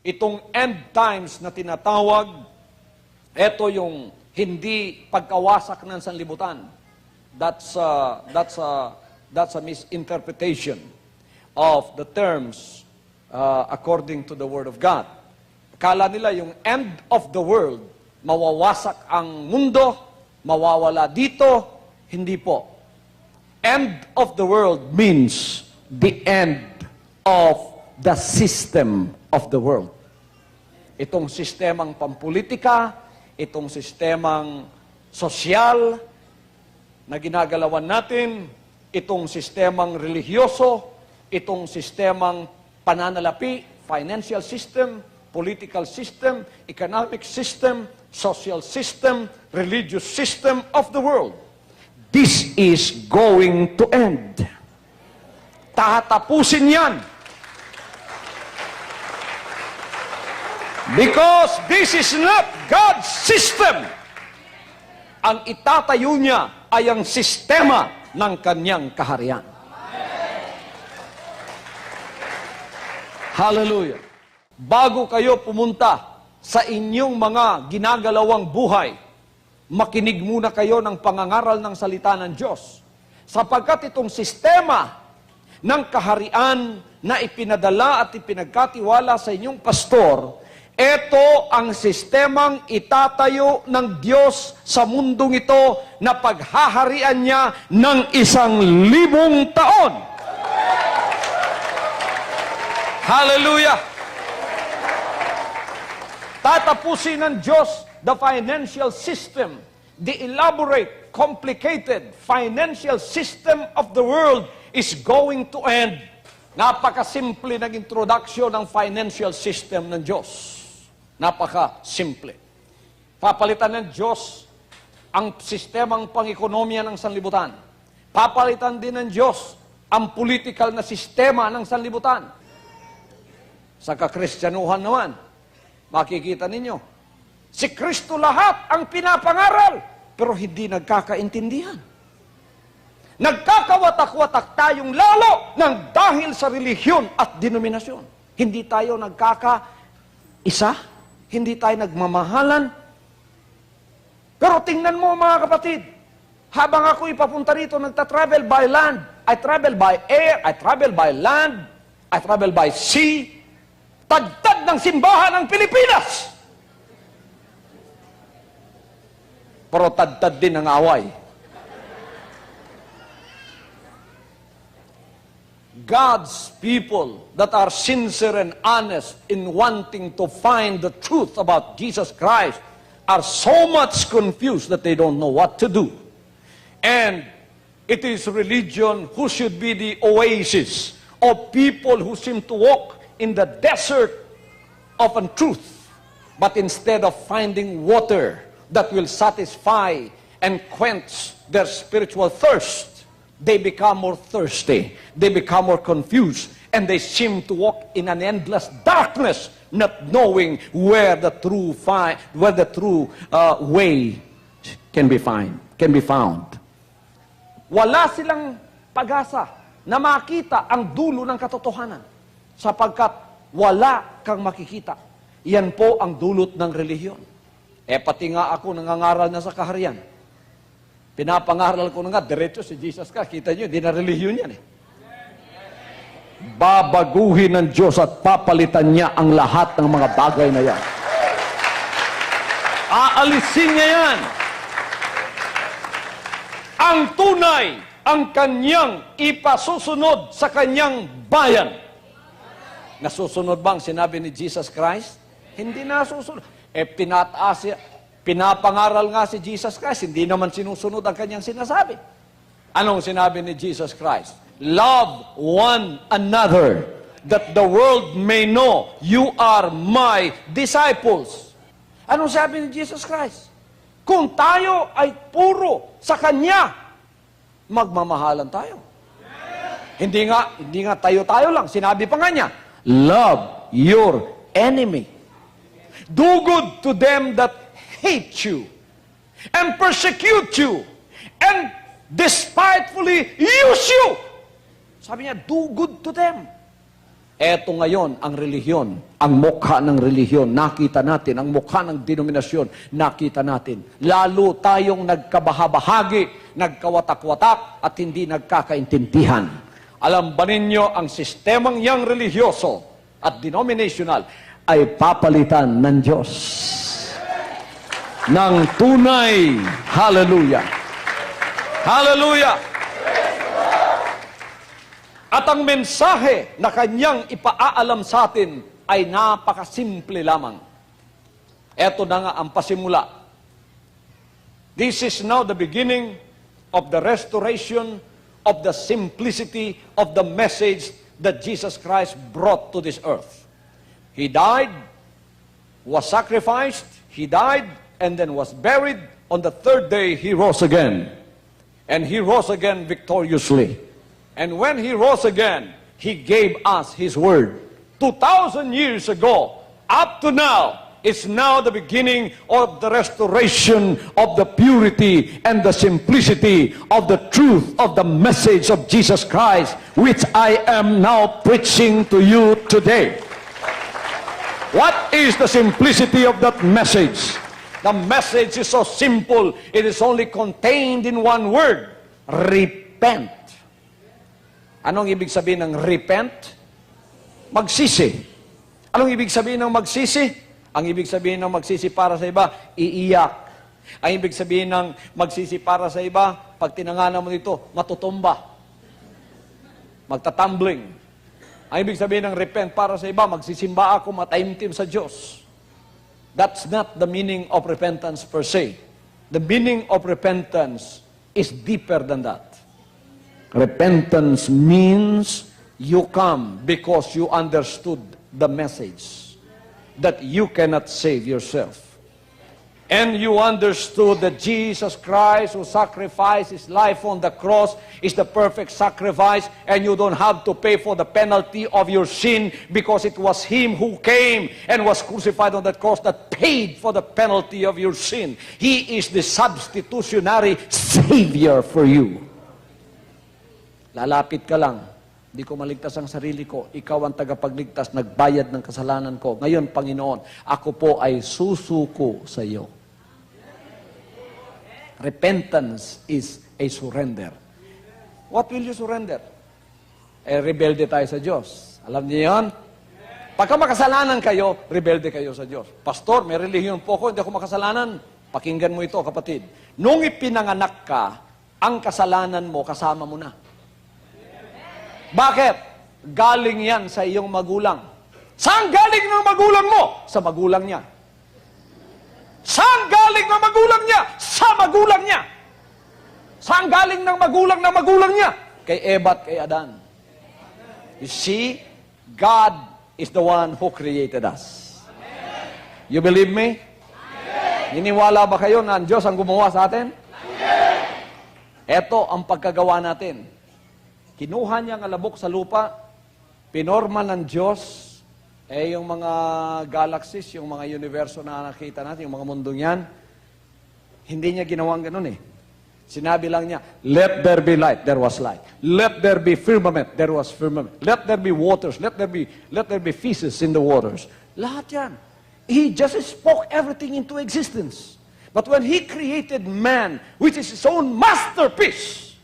Itong end times na tinatawag, ito yung hindi pagkawasak ng sanlibutan. That's a misinterpretation of the terms according to the Word of God. Kala nila yung end of the world, mawawasak ang mundo, mawawala dito, hindi po. End of the world means the end of the system of the world. Itong sistemang pampolitika, itong sistemang sosyal na ginagalawan natin, itong sistemang religyoso, itong sistemang pananalapi, financial system, political system, economic system, social system, religious system of the world. This is going to end. Tatapusin yan. Because this is not God's system. Ang itatayo niya ay ang sistema ng kanyang kaharian. Hallelujah. Bago kayo pumunta sa inyong mga ginagalawang buhay, makinig muna kayo ng pangangaral ng salita ng Diyos. Sapagkat itong sistema ng kaharian na ipinadala at ipinagkatiwala sa inyong pastor, ito ang sistemang itatayo ng Diyos sa mundong ito na paghaharian niya ng 1,000 taon. Hallelujah! Tatapusin ng Diyos the financial system, the elaborate, complicated financial system of the world is going to end. Napakasimple ng introduction ng financial system ng Diyos. Napaka-simple. Papalitan ng Diyos ang sistemang pang-ekonomiya ng sanlibutan. Papalitan din ng Diyos ang political na sistema ng sanlibutan. Sa kakristyanuhan naman, makikita ninyo, si Kristo lahat ang pinapangaral, pero hindi nagkakaintindihan. Nagkakawatak-watak tayong lalo ng dahil sa relihiyon at denominasyon. Hindi tayo nagkakaisa, hindi tayo nagmamahalan. Pero tingnan mo mga kapatid, habang ako ipapunta rito, nagta-travel by land, I travel by air, I travel by land, I travel by sea, tagtad ng simbahan ng Pilipinas. Pero tadtad din ang away. God's people that are sincere and honest in wanting to find the truth about Jesus Christ are so much confused that they don't know what to do. And it is religion who should be the oasis of people who seem to walk in the desert of untruth, but instead of finding water that will satisfy and quench their spiritual thirst, they become more thirsty, they become more confused, and they seem to walk in an endless darkness, not knowing where the true way can be found. Wala silang pag-asa na makita ang dulo ng katotohanan, sapagkat wala kang makikita. Yan po ang dulot ng relihiyon. Pati nga ako nangangaral na sa kaharian. Pinapangaral ko na nga, diretso si Jesus ka. Kita nyo, di na relihiyon yan Babaguhin ng Diyos at papalitan niya ang lahat ng mga bagay na yan. Aalisin niya yan. Ang tunay, ang kanyang ipasusunod sa kanyang bayan. Nasusunod bang sinabi ni Jesus Christ? Hindi nasusunod. Pinapangaral nga si Jesus Christ, hindi naman sinusunod ang kanyang sinasabi. Anong sinabi ni Jesus Christ? Love one another, that the world may know you are my disciples. Anong sabi ni Jesus Christ? Kung tayo ay puro sa Kanya, magmamahalan tayo. Hindi nga tayo lang. Sinabi pa nga niya, love your enemy. Do good to them that hate you and persecute you and despitefully use you. Sabi niya, do good to them. Eto ngayon ang relihiyon, ang mukha ng relihiyon, nakita natin, ang mukha ng denominasyon, nakita natin. Lalo tayong nagkabahabahagi, nagkawatak-watak, at hindi nagkakaintindihan. Alam ba ninyo, ang sistemang yang religyoso at denominational ay papalitan ng Diyos ng tunay. Hallelujah! Hallelujah! At ang mensahe na kanyang ipaaalam sa atin ay napakasimple lamang. Ito na nga ang pasimula. This is now the beginning of the restoration of the simplicity of the message that Jesus Christ brought to this earth. He died, was sacrificed, he died, and then was buried. On the third day, he rose again. And he rose again victoriously. And when he rose again, he gave us his word. 2,000 years ago, up to now, it's now the beginning of the restoration of the purity and the simplicity of the truth of the message of Jesus Christ, which I am now preaching to you today. What is the simplicity of that message? The message is so simple, it is only contained in one word: repent. Anong ibig sabihin ng repent? Magsisi. Anong ibig sabihin ng magsisi? Ang ibig sabihin ng magsisi para sa iba, iiyak. Ang ibig sabihin ng magsisi para sa iba, pag tinanganan mo nito, matutumba. Magtatumbling. Ang ibig sabihin ng repent para sa iba, magsisimba ako, mataimtim sa Diyos. That's not the meaning of repentance per se. The meaning of repentance is deeper than that. Repentance means you come because you understood the message that you cannot save yourself. And you understood that Jesus Christ, who sacrificed his life on the cross, is the perfect sacrifice, and you don't have to pay for the penalty of your sin because it was him who came and was crucified on that cross that paid for the penalty of your sin. He is the substitutionary Savior for you. Lalapit ka lang, di ko maligtas ang sarili ko, ikaw ang tagapagligtas, nagbayad ng kasalanan ko. Ngayon, Panginoon, ako po ay susuko sa iyo. Repentance is a surrender. What will you surrender? Rebelde tayo sa Diyos. Alam niyo yan? Pagka makasalanan kayo, rebelde kayo sa Diyos. Pastor, may relihiyon po ako, hindi ako makasalanan. Pakinggan mo ito, kapatid. Nung ipinanganak ka, ang kasalanan mo, kasama mo na. Bakit? Galing yan sa iyong magulang. Saan galing ng magulang mo? Sa magulang niya. Saan galing ng magulang niya? Sa magulang niya. Saan galing ng magulang niya? Kay Eva at kay Adan. You see, God is the one who created us. You believe me? Niniwala ba kayo na ang Diyos ang gumawa sa atin? Ito ang pagkagawa natin. Kinuha niya ang alabok sa lupa, pinorma ng Diyos, yung mga galaxies, yung mga universo na nakita natin, yung mga mundong yan, hindi niya ginawang ganun eh. Sinabi lang niya, let there be light, there was light. Let there be firmament, there was firmament. Let there be waters, let there be fishes in the waters. Lahat yan. He just spoke everything into existence. But when He created man, which is His own masterpiece,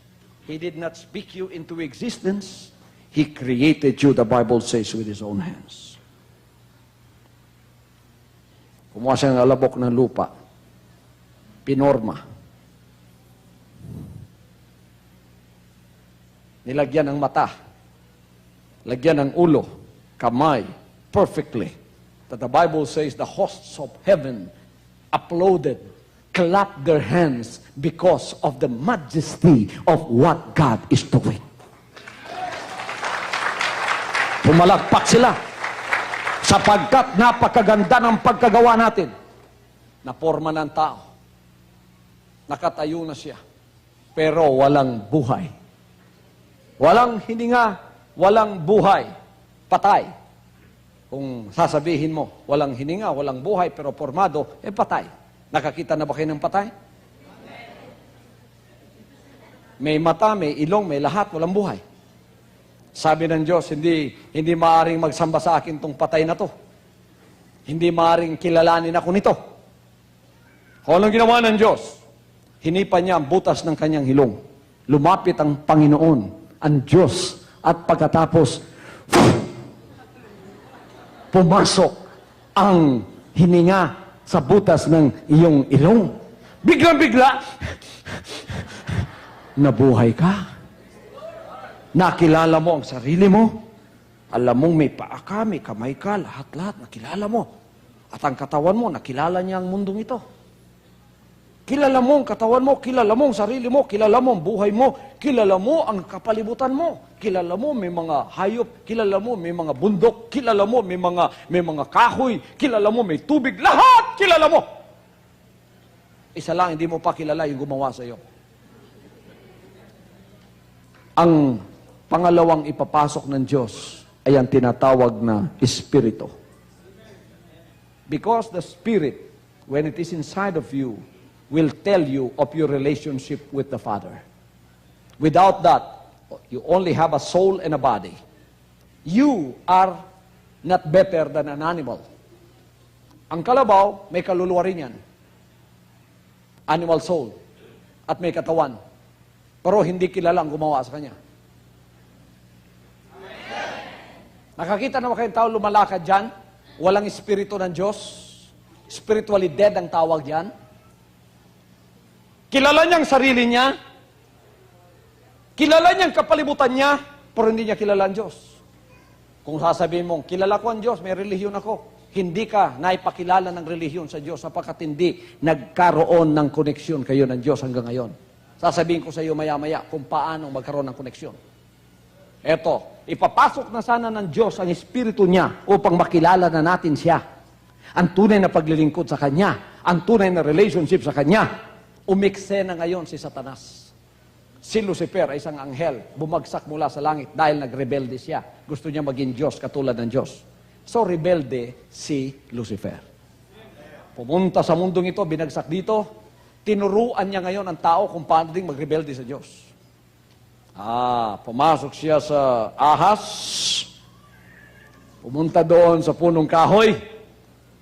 He did not speak you into existence. He created you, the Bible says, with His own hands. Kumuha siya ng alabok ng lupa. Pinorma. Nilagyan ng mata. Lagyan ng ulo. Kamay. Perfectly. That the Bible says the hosts of heaven applauded, clapped their hands because of the majesty of what God is doing. Pumalakpak sila sapagkat napakaganda ng pagkagawa natin. Naporma ng tao. Nakatayo na siya. Pero walang buhay. Walang hininga, walang buhay. Patay. Kung sasabihin mo, walang hininga, walang buhay, pero formado, patay. Nakakita na ba kayo ng patay? May mata, may ilong, may lahat, walang buhay. Sabi ng Diyos, hindi maaaring magsamba sa akin tong patay na to. Hindi maaaring kilalanin ako nito. Kung anong ginawa ng Diyos, hinipan niya ang butas ng kanyang hilong. Lumapit ang Panginoon, ang Diyos, at pagkatapos, pumasok ang hininga sa butas ng iyong ilong. Biglang-bigla, nabuhay ka. Nakilala mo ang sarili mo. Alam mong may paa ka, may kamay ka, lahat-lahat, nakilala mo. At ang katawan mo, nakilala niya ang mundong ito. Kilala mo ang katawan mo, kilala mo ang sarili mo, kilala mo ang buhay mo, kilala mo ang kapalibutan mo, kilala mo may mga hayop, kilala mo may mga bundok, kilala mo may mga kahoy, kilala mo may tubig, lahat kilala mo. Isa lang, hindi mo pa kilala yung gumawa sa iyo. Ang pangalawang ipapasok ng Diyos ay ang tinatawag na Espiritu. Because the Spirit, when it is inside of you, will tell you of your relationship with the Father. Without that, you only have a soul and a body. You are not better than an animal. Ang kalabaw, may kaluluwa rin yan. Animal soul. At may katawan. Pero hindi kilala ang gumawa sa kanya. Nakakita na ba kayong tao lumalakad dyan? Walang espiritu ng Diyos? Spiritually dead ang tawag yan? Kilala niya ang sarili niya? Kilala niya ang kapalibutan niya? Pero hindi niya kilala ang Diyos. Kung sasabihin mong, kilala ko ang Diyos, may relihiyon ako. Hindi ka naipakilala ng relihiyon sa Diyos sapagkat hindi nagkaroon ng koneksyon kayo ng Diyos hanggang ngayon. Sasabihin ko sa iyo maya-maya kung paano magkaroon ng koneksyon. Eto, ipapasok na sana ng Diyos ang Espiritu niya upang makilala na natin siya. Ang tunay na paglilingkod sa Kanya, ang tunay na relationship sa Kanya. Umikse na ngayon si Satanas. Si Lucifer ay isang anghel, bumagsak mula sa langit dahil nagrebelde siya. Gusto niya maging Diyos katulad ng Diyos. So rebelde si Lucifer. Pumunta sa mundong ito, binagsak dito, tinuruan niya ngayon ang tao kung paano ding magrebelde sa Diyos. Pumasok siya sa ahas, pumunta doon sa punong kahoy.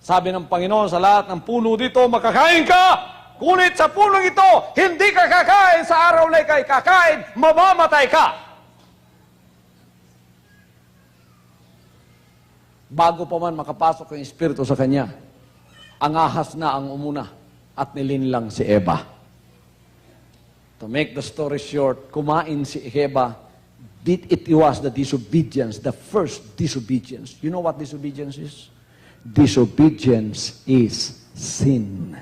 Sabi ng Panginoon sa lahat ng puno dito, makakain ka! Ngunit sa punong ito, hindi ka kakain sa araw na ikay kakain, mamamatay ka! Bago pa man makapasok ang Espiritu sa kanya, ang ahas na ang umuna at nilinlang si Eva. To make the story short, kumain si Eva. It was the disobedience, the first disobedience. You know what disobedience is? Disobedience is sin.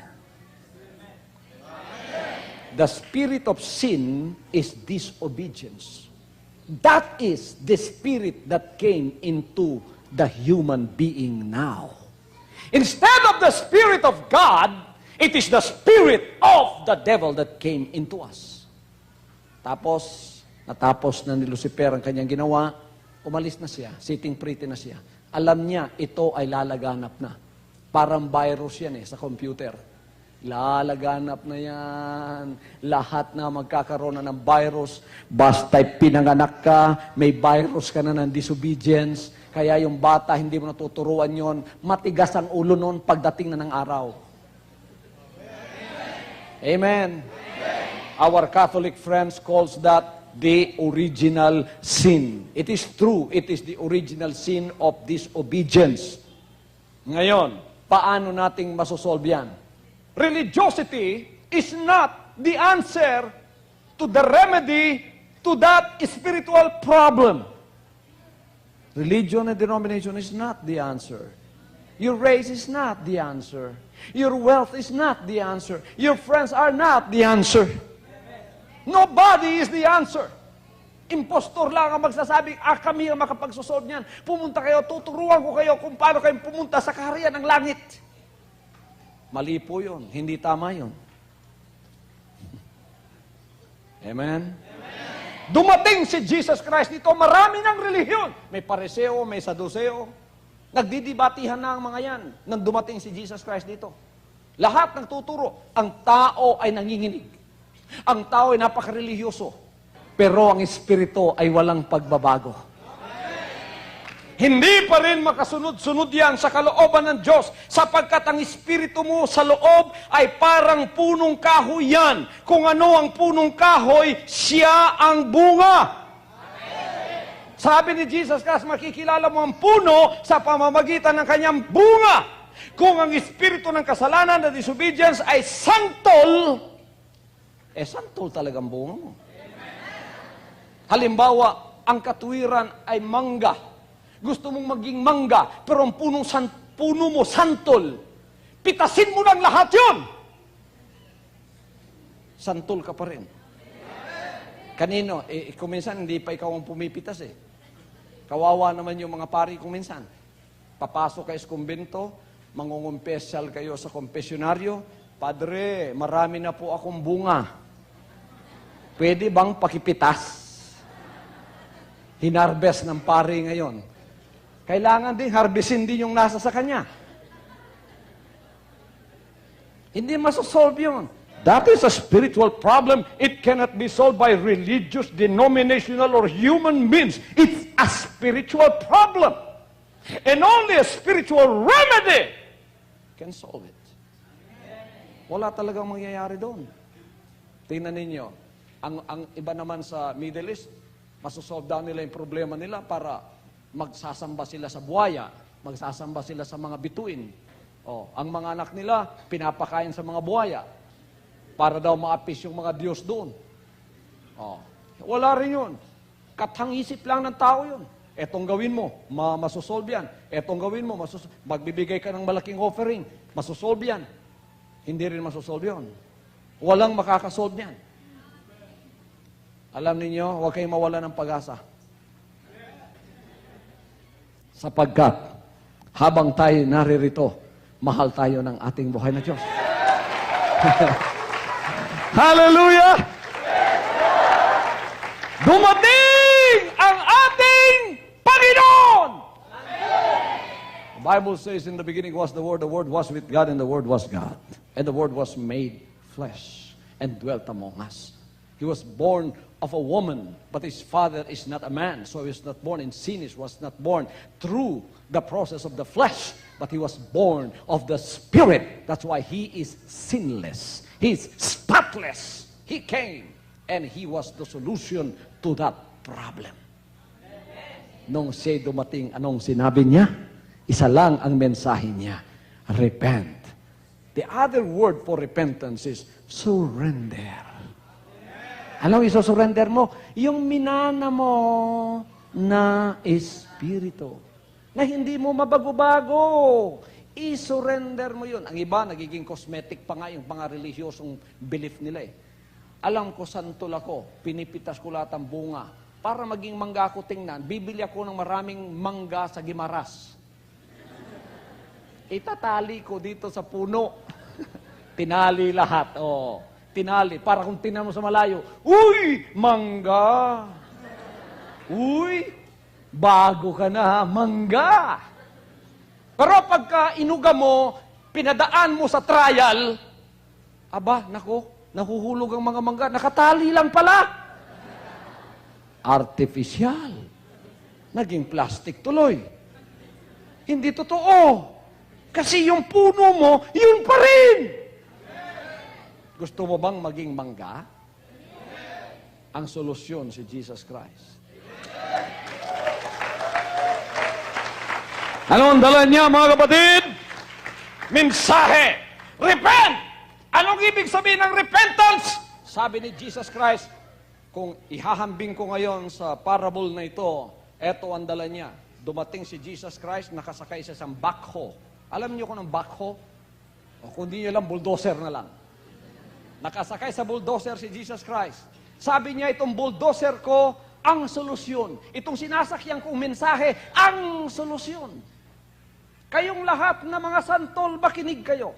The spirit of sin is disobedience. That is the spirit that came into the human being now. Instead of the Spirit of God, it is the spirit of the devil that came into us. Natapos na ni Lucifer ang kanyang ginawa, umalis na siya, sitting pretty na siya. Alam niya, ito ay lalaganap na. Parang virus yan sa computer. Lalaganap na yan. Lahat na magkakaroon na ng virus. Basta'y pinanganak ka, may virus ka na ng disobedience. Kaya yung bata, hindi mo natuturuan yon. Matigas ang ulo nun pagdating na ng araw. Amen. Our Catholic friends calls that the original sin. It is true, it is the original sin of disobedience. Ngayon, paano nating masosolve yan? Religiosity is not the answer to the remedy to that spiritual problem. Religion and denomination is not the answer. Your race is not the answer. Your wealth is not the answer. Your friends are not the answer. Nobody is the answer. Impostor lang ang magsasabing, kami ang makapagsusolve niyan. Pumunta kayo, tuturuan ko kayo kung paano kayo pumunta sa kaharian ng langit. Mali po yun. Hindi tama yun. Amen? Dumating si Jesus Christ dito, marami ng relihiyon. May Pariseo, may Saduseo. Nagdidibatihan na ang mga yan nang dumating si Jesus Christ dito. Lahat nagtuturo. Ang tao ay nanginginig. Ang tao ay napakarelihiyoso. Pero ang Espiritu ay walang pagbabago. Hindi pa rin makasunod-sunod yan sa kalooban ng Diyos sapagkat ang espiritu mo sa loob ay parang punong kahoy yan. Kung ano ang punong kahoy, siya ang bunga. Sabi ni Jesus Christ, makikilala mo ang puno sa pamamagitan ng kanyang bunga. Kung ang espiritu ng kasalanan na disobedience ay santol, santol talagang bunga mo. Halimbawa, ang katuwiran ay mangga. Gusto mong maging mangga, pero ang puno mo santol. Pitasin mo lang lahat yun. Santol ka pa rin. Kanino? Kung minsan, hindi pa ikaw ang pumipitas eh. Kawawa naman yung mga pari kung minsan. Papasok kayo sa kumbento, mangungumpesyal kayo sa kompesyonaryo, Padre, marami na po akong bunga. Pwede bang pakipitas? Hinarbest ng pari ngayon. Kailangan din harvestin din yung nasa sa kanya. Hindi masosolve yun. That is a spiritual problem. It cannot be solved by religious, denominational, or human means. It's a spiritual problem. And only a spiritual remedy can solve it. Wala talagang mangyayari doon. Tingnan ninyo, ang iba naman sa Middle East, masosolve down nila yung problema nila para magsasamba sila sa buhaya, magsasamba sila sa mga bituin. Ang mga anak nila, pinapakain sa mga buhaya para daw maapis yung mga Diyos doon. Wala rin yun. Katang-isip lang ng tao yun. Etong gawin mo, masosolve yan. Etong gawin mo, magbibigay ka ng malaking offering, masosolve yan. Hindi rin masosolve yun. Walang makakasolve yan. Alam ninyo, huwag kayong mawala ng pag-asa. Sapagkat habang tayo naririto, mahal tayo ng ating buhay na Diyos. Hallelujah! Dumating ang ating Panginoon! The Bible says in the beginning was the Word was with God, and the Word was God. And the Word was made flesh and dwelt among us. He was born of a woman, but his father is not a man, so he was not born in sin. He was not born through the process of the flesh, but he was born of the Spirit. That's why he is sinless. He's spotless. He came, and he was the solution to that problem. Nung siya dumating, anong sinabi niya? Isa lang ang mensahe niya, repent. The other word for repentance is surrender. Anong isosurrender mo? Yung minana mo na espiritu. Na hindi mo mabago-bago. I-surrender mo yun. Ang iba, nagiging cosmetic pa nga yung mga relihiyosong belief nila eh. Alam ko, santol ako. Pinipitas ko lahat ang bunga. Para maging mangga ako tingnan, bibili ako ng maraming mangga sa Gimaras. Itatali ko dito sa puno. Tinali lahat. Tinali. Para kung tingnan mo sa malayo, uy, mangga. Uy, bago ka na, mangga. Pero pagka inuga mo, pinadaan mo sa trial, aba, nako, nahuhulog ang mga mangga. Nakatali lang pala. Artificial. Naging plastic tuloy. Hindi totoo. Kasi yung puno mo, yun pa rin. Gusto mo bang maging mangga? Ang solusyon si Jesus Christ. Ano ang dala niya, mga kapatid? Mensahe! Repent! Anong ibig sabihin ng repentance? Sabi ni Jesus Christ, kung ihahambing ko ngayon sa parable na ito, eto ang dala niya. Dumating si Jesus Christ, nakasakay sa isang backhoe. Alam niyo kung ang backhoe? O kung di niyo lang, bulldozer na lang. Nakasakay sa bulldozer si Jesus Christ. Sabi niya, itong bulldozer ko, ang solusyon. Itong sinasakyan kong mensahe, ang solusyon. Kayong lahat na mga santol, makinig kayo.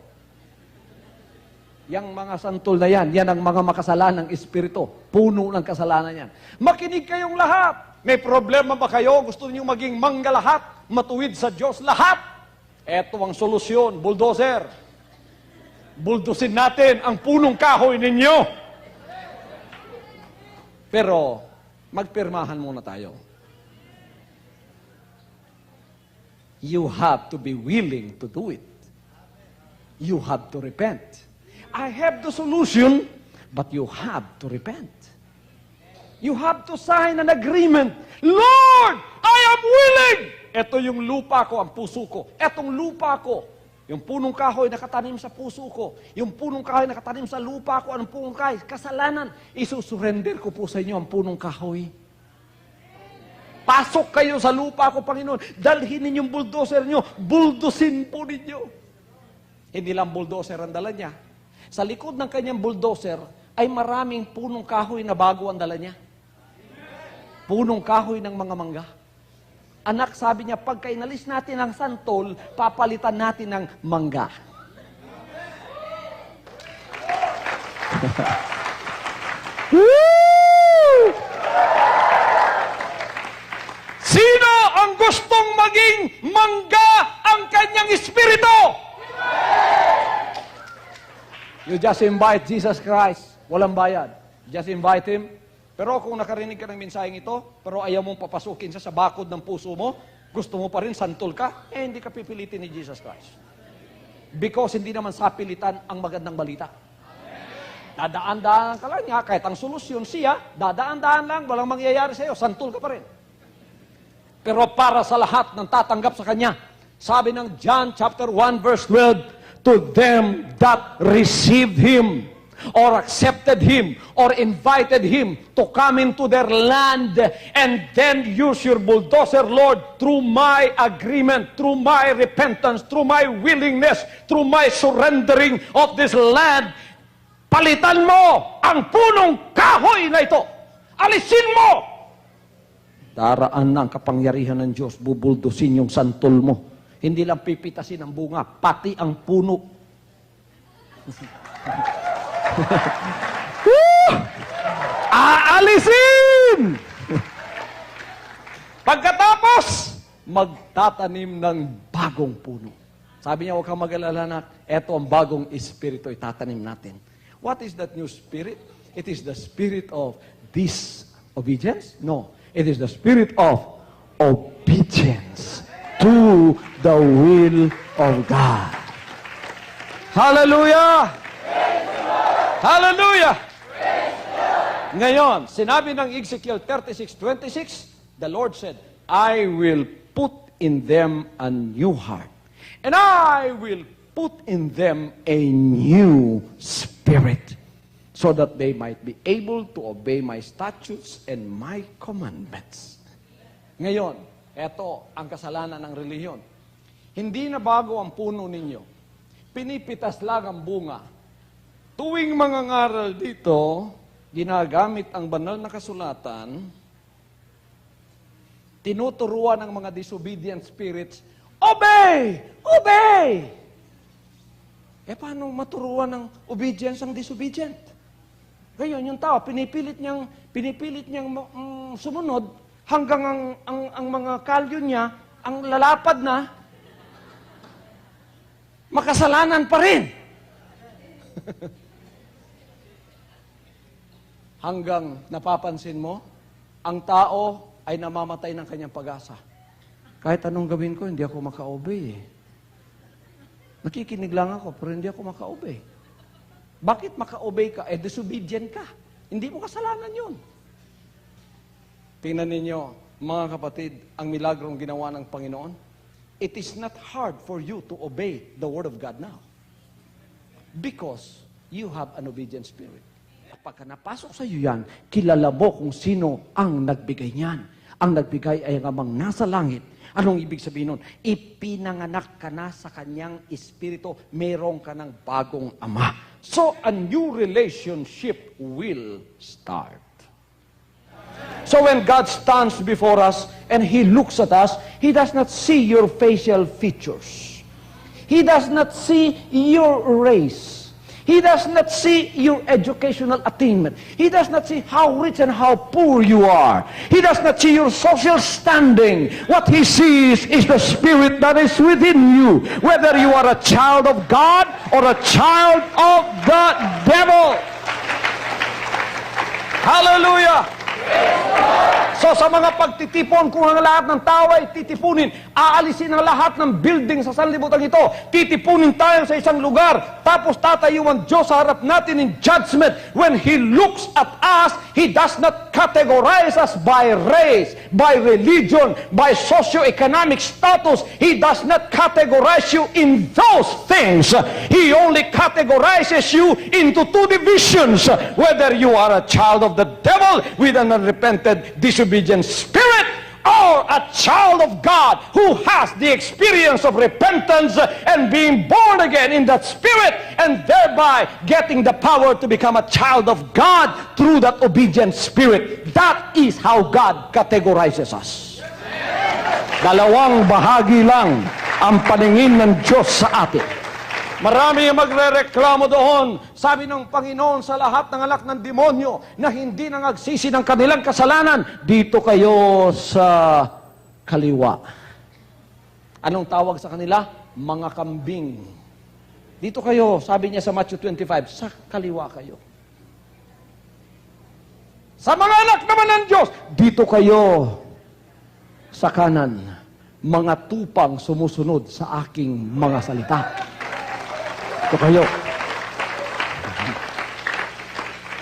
Yang mga santol na yan ang mga makasalanang espiritu. Puno ng kasalanan yan. Makinig kayong lahat. May problema ba kayo? Gusto niyo maging mangga lahat? Matuwid sa Diyos lahat? Ito ang solusyon, bulldozer. Buldusin natin ang punong kahoy ninyo. Pero, magpirmahan muna tayo. you have to be willing to do it. You have to repent. I have the solution, but you have to repent. You have to sign an agreement. Lord, I am willing! Ito yung lupa ko, ang puso ko. Etong lupa ko, yung punong kahoy nakatanim sa puso ko. Yung punong kahoy nakatanim sa lupa ko, anong punong kahoy? Kasalanan. Isusurrender ko po sa inyo ang punong kahoy. Pasok kayo sa lupa ko, Panginoon. Dalhin ninyong bulldozer nyo. Bulldosin po ninyo. Hindi lang bulldozer ang dala niya. Sa likod ng kanyang bulldozer ay maraming punong kahoy na bago ang dala niya. Punong kahoy ng mga mangga. Anak, sabi niya, pagka inalis natin ang santol, papalitan natin ng mangga. Sino ang gustong maging mangga ang kanyang espiritu? You just invite Jesus Christ. Walang bayad. Just invite Him. Pero kung nakarinig ka ng mensaheng ito, pero ayaw mong papasukin siya sa bakod ng puso mo, gusto mo pa rin santol ka, hindi ka pipilitin ni Jesus Christ. Because hindi naman sa pilitan ang magandang balita. Dadaan-daan ka lang niya, kahit ang solusyon siya, dadaan-daan lang, walang mangyayari sa iyo, santol ka pa rin. Pero para sa lahat ng tatanggap sa Kanya, sabi ng John chapter 1 verse 12, to them that received Him, or accepted Him, or invited Him to come into their land, and then use your bulldozer, Lord, through my agreement, through my repentance, through my willingness, through my surrendering of this land. Palitan mo ang punong kahoy na ito. Alisin mo! Daraan na ang kapangyarihan ng Diyos, bubuldusin yung santol mo. Hindi lang pipitasin ang bunga, pati ang puno. Aalisin! Pagkatapos, magtatanim ng bagong puno. Sabi niya, huwag kang mag-alala, anak. Ito ang bagong espiritu itatanim natin. What is that new spirit? It is the spirit of disobedience? No. It is the spirit of obedience to the will of God. Hallelujah! Hallelujah! Ngayon, sinabi ng Ezekiel 36:26, the Lord said, I will put in them a new heart, and I will put in them a new spirit, so that they might be able to obey my statutes and my commandments. Ngayon, eto ang kasalanan ng relihiyon. Hindi na bago ang puno ninyo. Pinipitas lang ang bunga. Tuwing mangangaral dito, ginagamit ang banal na kasulatan, tinuturuan ng mga disobedient spirits, obey! Obey! Paano maturuan ng obedience ang disobedient? Ngayon, yung tao, pinipilit niyang sumunod hanggang ang mga kalyo niya, ang lalapad na, makasalanan pa rin. Hanggang napapansin mo, ang tao ay namamatay ng kanyang pag-asa. Kahit anong gawin ko, hindi ako maka-obey. Nakikinig lang ako, pero hindi ako maka-obey. Bakit maka-obey ka? Disobedient ka. Hindi mo kasalanan yun. Tingnan ninyo, mga kapatid, ang milagrong ginawa ng Panginoon. It is not hard for you to obey the Word of God now. Because you have an obedient spirit. Pagka napasok sa iyo yan, kilala mo kung sino ang nagbigay niyan. Ang nagbigay ay ang amang nasa langit. Anong ibig sabihin nun? Ipinanganak ka na sa kanyang espiritu, meron ka ng bagong ama. So, a new relationship will start. So when God stands before us and He looks at us, He does not see your facial features. He does not see your race. He does not see your educational attainment. He does not see how rich and how poor you are. He does not see your social standing. What He sees is the spirit that is within you, whether you are a child of God or a child of the devil. Hallelujah! So sa mga pagtitipon, kung ang lahat ng tao ay titipunin, aalisin ang lahat ng building sa sanlibutan ito, titipunin tayo sa isang lugar, tapos tatayuan Diyos sa harap natin in judgment. When He looks at us, He does not categorize us by race, by religion, by socio-economic status. He does not categorize you in those things. He only categorizes you into two divisions, whether you are a child of the devil with an unrepented, disobedient spirit, or a child of God who has the experience of repentance and being born again in that spirit, and thereby getting the power to become a child of God through that obedient spirit. That is how God categorizes us. Dalawang bahagi lang ang paningin ng Diyos sa atin. Marami ang magrereklamo doon. Sabi ng Panginoon sa lahat ng anak ng demonyo na hindi na nagsisi ng kanilang kasalanan, dito kayo sa kaliwa. Anong tawag sa kanila? Mga kambing. Dito kayo, sabi niya sa Matthew 25, sa kaliwa kayo. Sa mga anak naman ng Diyos, dito kayo sa kanan. Mga tupang sumusunod sa aking mga salita. Ito kayo.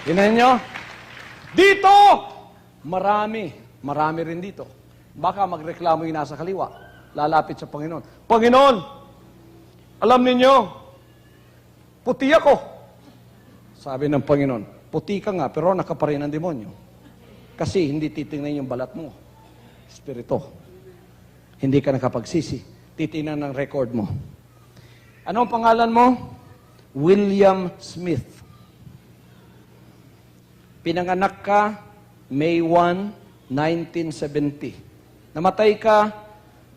Tingnan nyo? Dito! Marami rin dito. Baka magreklamo yung nasa kaliwa. Lalapit sa Panginoon. Panginoon, alam ninyo, puti ako. Sabi ng Panginoon, puti ka nga, pero naka pa rin ang demonyo. Kasi hindi titingnan yung balat mo. Espiritu. Hindi ka nakapagsisi. Titingnan ng record mo. Anong pangalan mo? William Smith. Pinanganak ka May 1, 1970. Namatay ka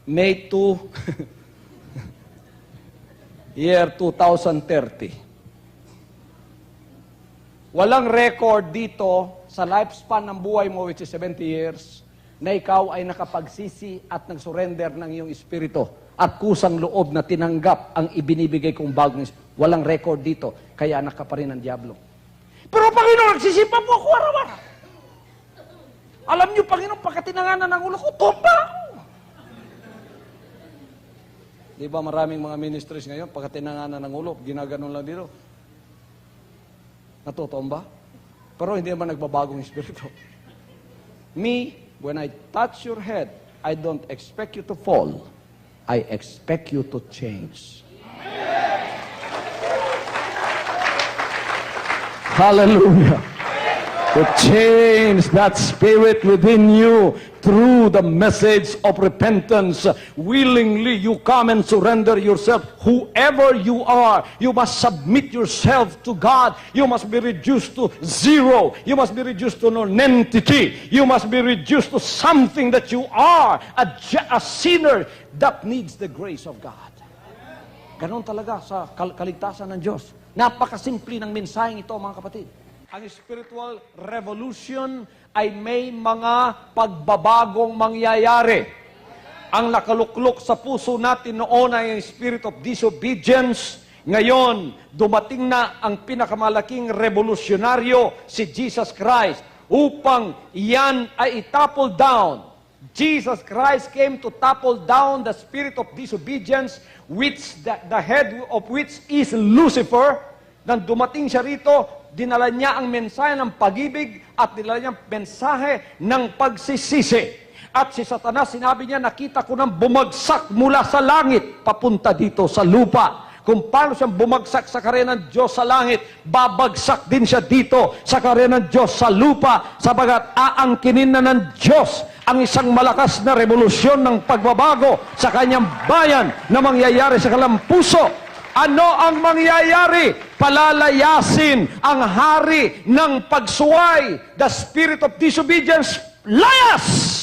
May 2, year 2030. Walang record dito sa lifespan ng buhay mo, which is 70 years, na ikaw ay nakapagsisi at nag-surrender ng iyong espiritu at kusang loob na tinanggap ang ibinibigay kong bagong espiritu. Walang record dito, kaya anak ka pa rin ng Diablo. Pero Panginoon, nagsisipa po ako araw-araw. Alam niyo, Panginoon, pagkatinanganan ng ulo ko, tumba ako. Di ba maraming mga ministries ngayon, pagkatinanganan ng ulo, ginaganon lang dito. Natutomba? Pero hindi naman nagbabagong espiritu. Me, when I touch your head, I don't expect you to fall. I expect you to change. Hallelujah. To change that spirit within you through the message of repentance. Willingly you come and surrender yourself. Whoever you are, you must submit yourself to God. You must be reduced to zero. You must be reduced to nonentity. You must be reduced to something that you are, a sinner that needs the grace of God. Ganon talaga sa kaligtasan ng Diyos. Napakasimple ng mensaheng ito, mga kapatid. Ang spiritual revolution ay may mga pagbabagong mangyayari. Ang nakaluklok sa puso natin noon ay ang spirit of disobedience. Ngayon, dumating na ang pinakamalaking revolusyonaryo, si Jesus Christ, upang iyan ay itapple down. Jesus Christ came to topple down the spirit of disobedience, which the head of which is Lucifer. Nang dumating siya rito, dinala niya ang mensahe ng pag-ibig at dinala niya ang mensahe ng pagsisisi. At si Satanas, sinabi niya, nakita ko nang bumagsak mula sa langit papunta dito sa lupa. Kung paano siyang bumagsak sa karya ng Diyos sa langit, babagsak din siya dito sa karya ng Diyos sa lupa, sabagat aangkinin na ng Diyos ang isang malakas na revolusyon ng pagbabago sa kanyang bayan na mangyayari sa kanilang puso. Ano ang mangyayari? Palalayasin ang hari ng pagsuway, the spirit of disobedience, layas!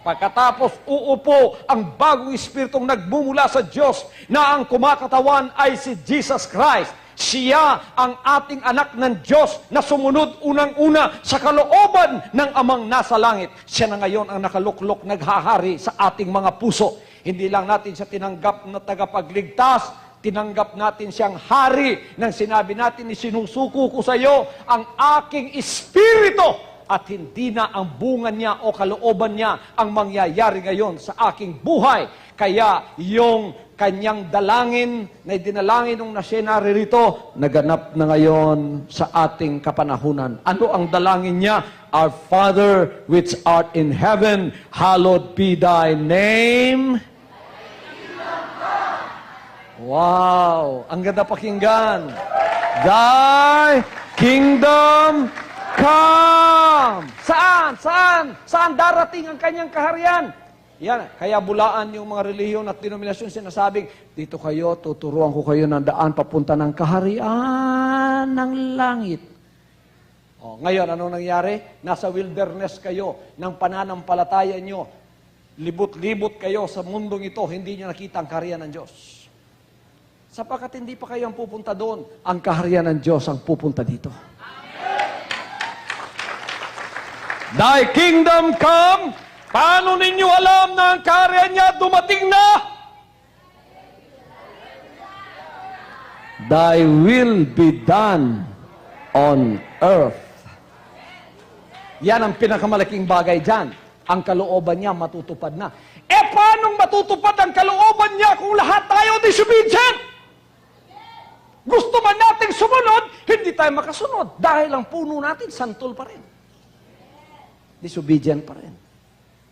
Pagkatapos uupo ang bagong espiritong nagmumula sa Diyos na ang kumakatawan ay si Jesus Christ. Siya ang ating anak ng Diyos na sumunod unang-una sa kalooban ng Amang nasa langit. Siya na ngayon ang nakaluklok, naghahari sa ating mga puso. Hindi lang natin siya tinanggap na tagapagligtas, tinanggap natin siyang hari nang sinabi natin, isinusuko ko sa iyo ang aking espiritu at hindi na ang bunga niya o kalooban niya ang mangyayari ngayon sa aking buhay. Kaya yung kanyang dalangin na dinalangin nung na siya naririto, naganap na ngayon sa ating kapanahunan. Ano ang dalangin niya? Our Father which art in heaven, hallowed be thy name. Wow! Ang ganda pakinggan. Thy kingdom come! Saan? Saan? Saan darating ang kanyang kaharian? Yan. Kaya bulaan yung mga relihiyon at denominasyon sinasabing, dito kayo, tuturuan ko kayo ng daan papunta ng kaharian ng langit. O, ngayon, ano nangyari? Nasa wilderness kayo ng pananampalataya nyo. Libot-libot kayo sa mundong ito, hindi nyo nakita ang kaharian ng Diyos. Sapagkat hindi pa kayo ang pupunta doon, ang kaharian ng Diyos ang pupunta dito. Thy kingdom come. Paano ninyo alam na ang kaharian niya dumating na? Thy will be done on earth. Yan ang pinakamalaking bagay dyan. Ang kalooban niya matutupad na. Paano matutupad ang kalooban niya kung lahat tayo disobedient? Gusto man nating sumunod, hindi tayo makasunod. Dahil ang puno natin, santol pa rin. Disobedient pa rin.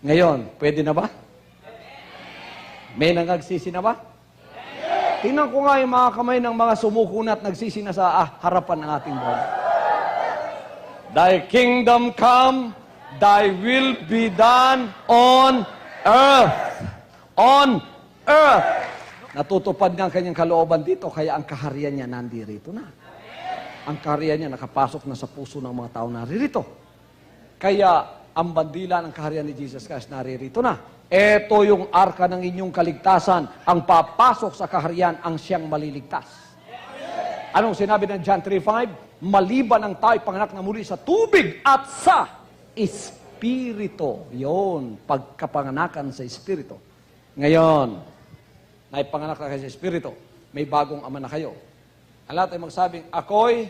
Ngayon, pwede na ba? May nangagsisi na ba? Tingnan ko nga yung mga kamay ng mga sumuko na at nagsisi na sa harapan ng ating buhay. Thy kingdom come, thy will be done on earth. On earth. Natutupad nga ang kanyang kalooban dito, kaya ang kaharian niya nandirito na. Ang kaharian niya nakapasok na sa puso ng mga tao naririto. Kaya ang bandila ng kaharian ni Jesus Christ naririto na. Ito yung arka ng inyong kaligtasan. Ang papasok sa kaharian ang siyang maliligtas. Anong sinabi ng John 3:5? Maliban ang tao'y panganak na muli sa tubig at sa Espiritu. Yun, pagkapanganakan sa Espiritu. Ngayon, naipanganak na kayo sa Espiritu, may bagong ama na kayo. Ang lahat ay magsabing, ako'y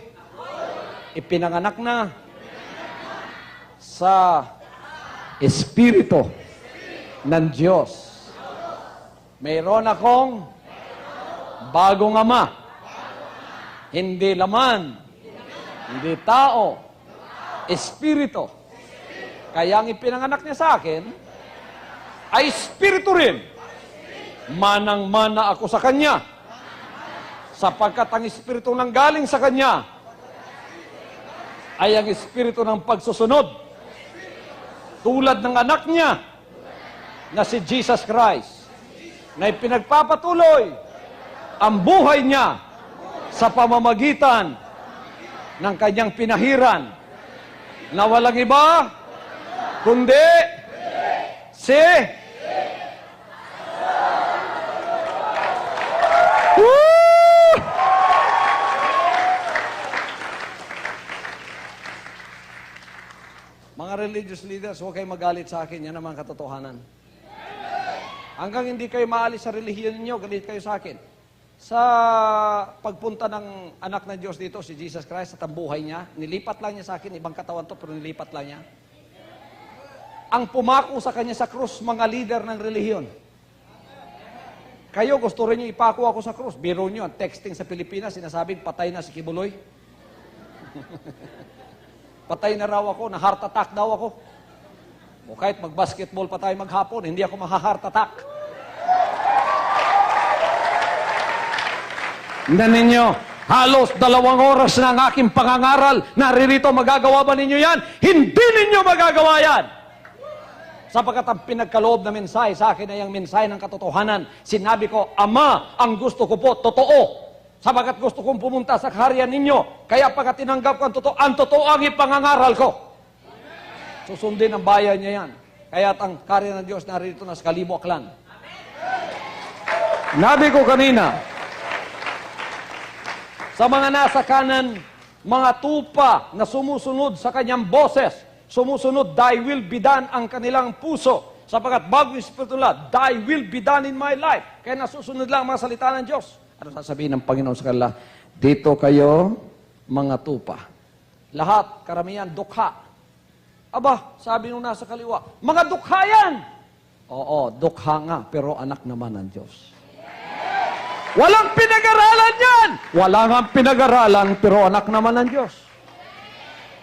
ipinanganak na sa Espiritu ng Diyos. Mayroon akong bagong ama. Hindi laman, hindi tao, Espiritu. Kaya ang ipinanganak niya sa akin ay Espiritu rin. Manang-mana ako sa Kanya. Sapagkat ang Espiritu nang galing sa Kanya ay ang Espiritu ng pagsusunod. Tulad ng anak niya na si Jesus Christ na ipinagpapatuloy ang buhay niya sa pamamagitan ng Kanyang pinahiran na walang iba kundi si mga religious leaders, huwag kayo magalit sa akin. Yan naman katotohanan. Hanggang hindi kayo maalis sa relihiyon ninyo, galit kayo sa akin. Sa pagpunta ng anak ng Diyos dito, si Jesus Christ, at ang buhay niya, nilipat lang niya sa akin, ibang katawan to, pero nilipat lang niya. Ang pumako sa kanya sa krus, mga leader ng relihiyon. Kayo, gusto rin niyo ipako ako sa krus. Biro niyo, texting sa Pilipinas, sinasabing patay na si Kibuloy. Patay na raw ako, na heart attack daw ako. O kahit mag-basketball pa tayo maghapon, hindi ako maha-heart attack. Tingnan ninyo, halos 2 oras na ang aking pangangaral. Naririto, magagawa ba ninyo yan? Hindi ninyo magagawa yan! Sapagkat ang pinagkaloob na mensahe sa akin ay ang mensahe ng katotohanan. Sinabi ko, Ama, ang gusto ko po, totoo. Sabagat gusto kong pumunta sa kaharian ninyo. Kaya pagkat tinanggap ko ang totoo ang ipangangaral ko. Susundin ang bayan niya yan. Kaya ang kaharian ng Diyos narito na sa Kalibo Aklan. Nabi ko kanina, sa mga nasa kanan, mga tupa na sumusunod sa kanyang boses, sumusunod, thy will be done ang kanilang puso. Sapagat bago yung Espiritu nila, thy will be done in my life. Kaya nasusunod lang ang mga salita ng Diyos. Ano sasabihin ng Panginoon sa kanila? Dito kayo, mga tupa. Lahat, karamihan, dukha. Aba, sabi nung nasa kaliwa, mga dukha yan! Oo, dukha nga, pero anak naman ng Diyos. Walang pinag-aralan yan! Wala nga pinag-aralan, pero anak naman ng Diyos.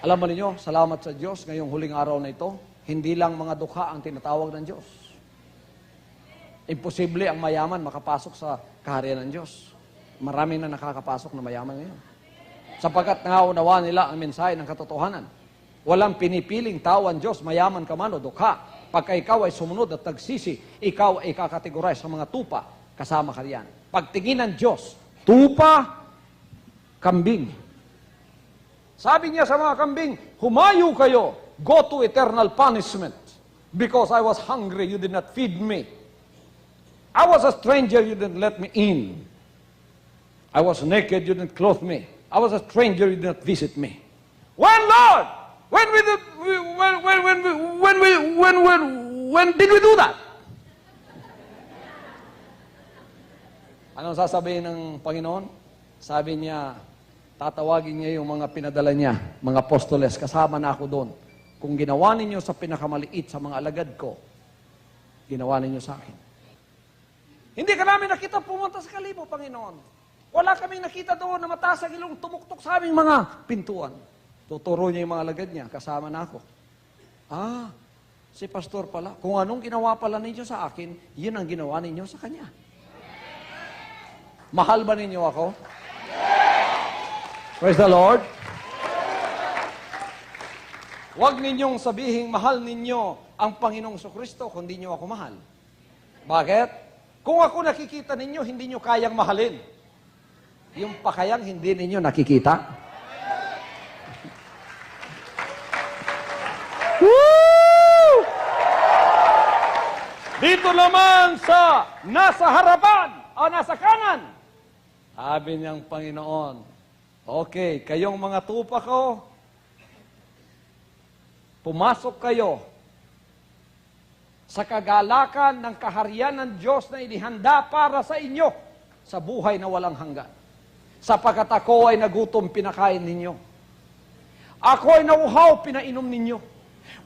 Alam mo ninyo, salamat sa Diyos, ngayong huling araw na ito, hindi lang mga dukha ang tinatawag ng Diyos. Imposible ang mayaman makapasok sa kaharian ng Diyos. Maraming na nakakapasok na mayaman ngayon. Sapagkat naunawa nila ang mensahe ng katotohanan. Walang pinipiling tao ang Diyos, mayaman ka man o dukha. Pagka ikaw ay sumunod at nagsisi, ikaw ay kakategorize sa mga tupa, kasama ka riyan. Pagtingin ng Diyos, tupa, kambing. Sabi niya sa mga kambing, humayo kayo, go to eternal punishment. Because I was hungry, you did not feed me. I was a stranger, you didn't let me in. I was naked, you didn't clothe me. I was a stranger, you did not visit me. When, Lord? When did we do that? Anong sasabihin ng Panginoon? Sabi niya, tatawagin niya yung mga pinadala niya, mga apostoles, kasama na ako doon. Kung ginawa ninyo sa pinakamaliit sa mga alagad ko, ginawa ninyo sa akin. Hindi ka namin nakita pumunta sa kalibo, Panginoon. Wala kaming nakita doon na mataas ang ilong tumuktok sa aming mga pintuan. Tuturo niya yung mga alagad niya, kasama na ako. Ah, si pastor pala. Kung anong ginawa pala ninyo sa akin, yun ang ginawa ninyo sa kanya. Mahal ba ninyo ako? Praise the Lord. Huwag ninyong sabihing mahal ninyo ang Panginoong Kristo kung hindi nyo ako mahal. Bakit? Kung ako nakikita ninyo, hindi nyo kayang mahalin. Yung pakayang hindi ninyo nakikita. Woo! Dito naman sa nasa harapan o nasa kanan, sabi niyang Panginoon, okay, kayong mga tupa ko, pumasok kayo sa kagalakan ng kaharian ng Diyos na inihanda para sa inyo sa buhay na walang hanggan. Sapagkat ako ay nagutom, pinakain ninyo. Ako ay nauhaw, pinainom ninyo.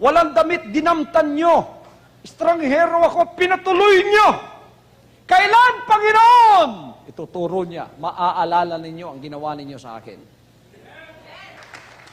Walang damit, dinamtan nyo. Estranghero ako, pinatuloy nyo. Kailan, Panginoon? Ituturo niya, maaalala ninyo ang ginawa ninyo sa akin.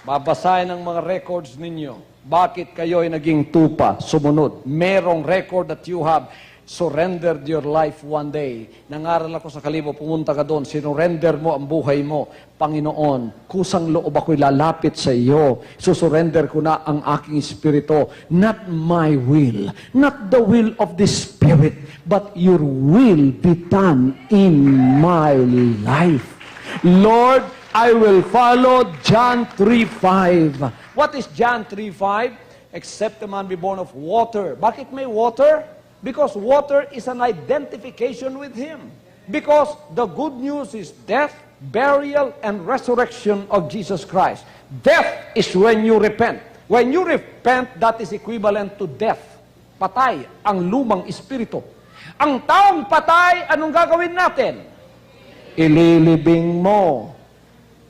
Babasahin ang mga records ninyo. Bakit kayo ay naging tupa, sumunod? Merong record that you have surrendered your life one day. Nangaral ako sa Kalibo, pumunta ka doon, sinurrender mo ang buhay mo. Panginoon, kusang loob ako'y lalapit sa iyo. Susurrender ko na ang aking espiritu. Not my will, not the will of the Spirit, but your will be done in my life. Lord, I will follow John 3:5. What is John 3:5? Except a man be born of water. Bakit may water? Because water is an identification with Him. Because the good news is death, burial, and resurrection of Jesus Christ. Death is when you repent. When you repent, that is equivalent to death. Patay ang lumang espiritu. Ang taong patay, anong gagawin natin? Ililibing mo.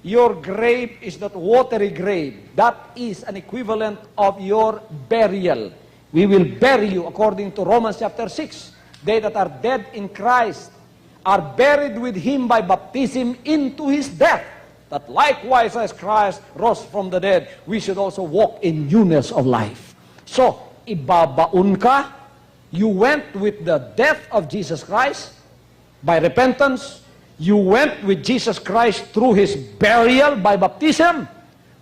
Your grave is not watery grave. That is an equivalent of your burial. We will bury you according to Romans chapter 6. They that are dead in Christ are buried with Him by baptism into His death. That likewise as Christ rose from the dead, we should also walk in newness of life. So, ibabaon ka. You went with the death of Jesus Christ by repentance. You went with Jesus Christ through His burial by baptism.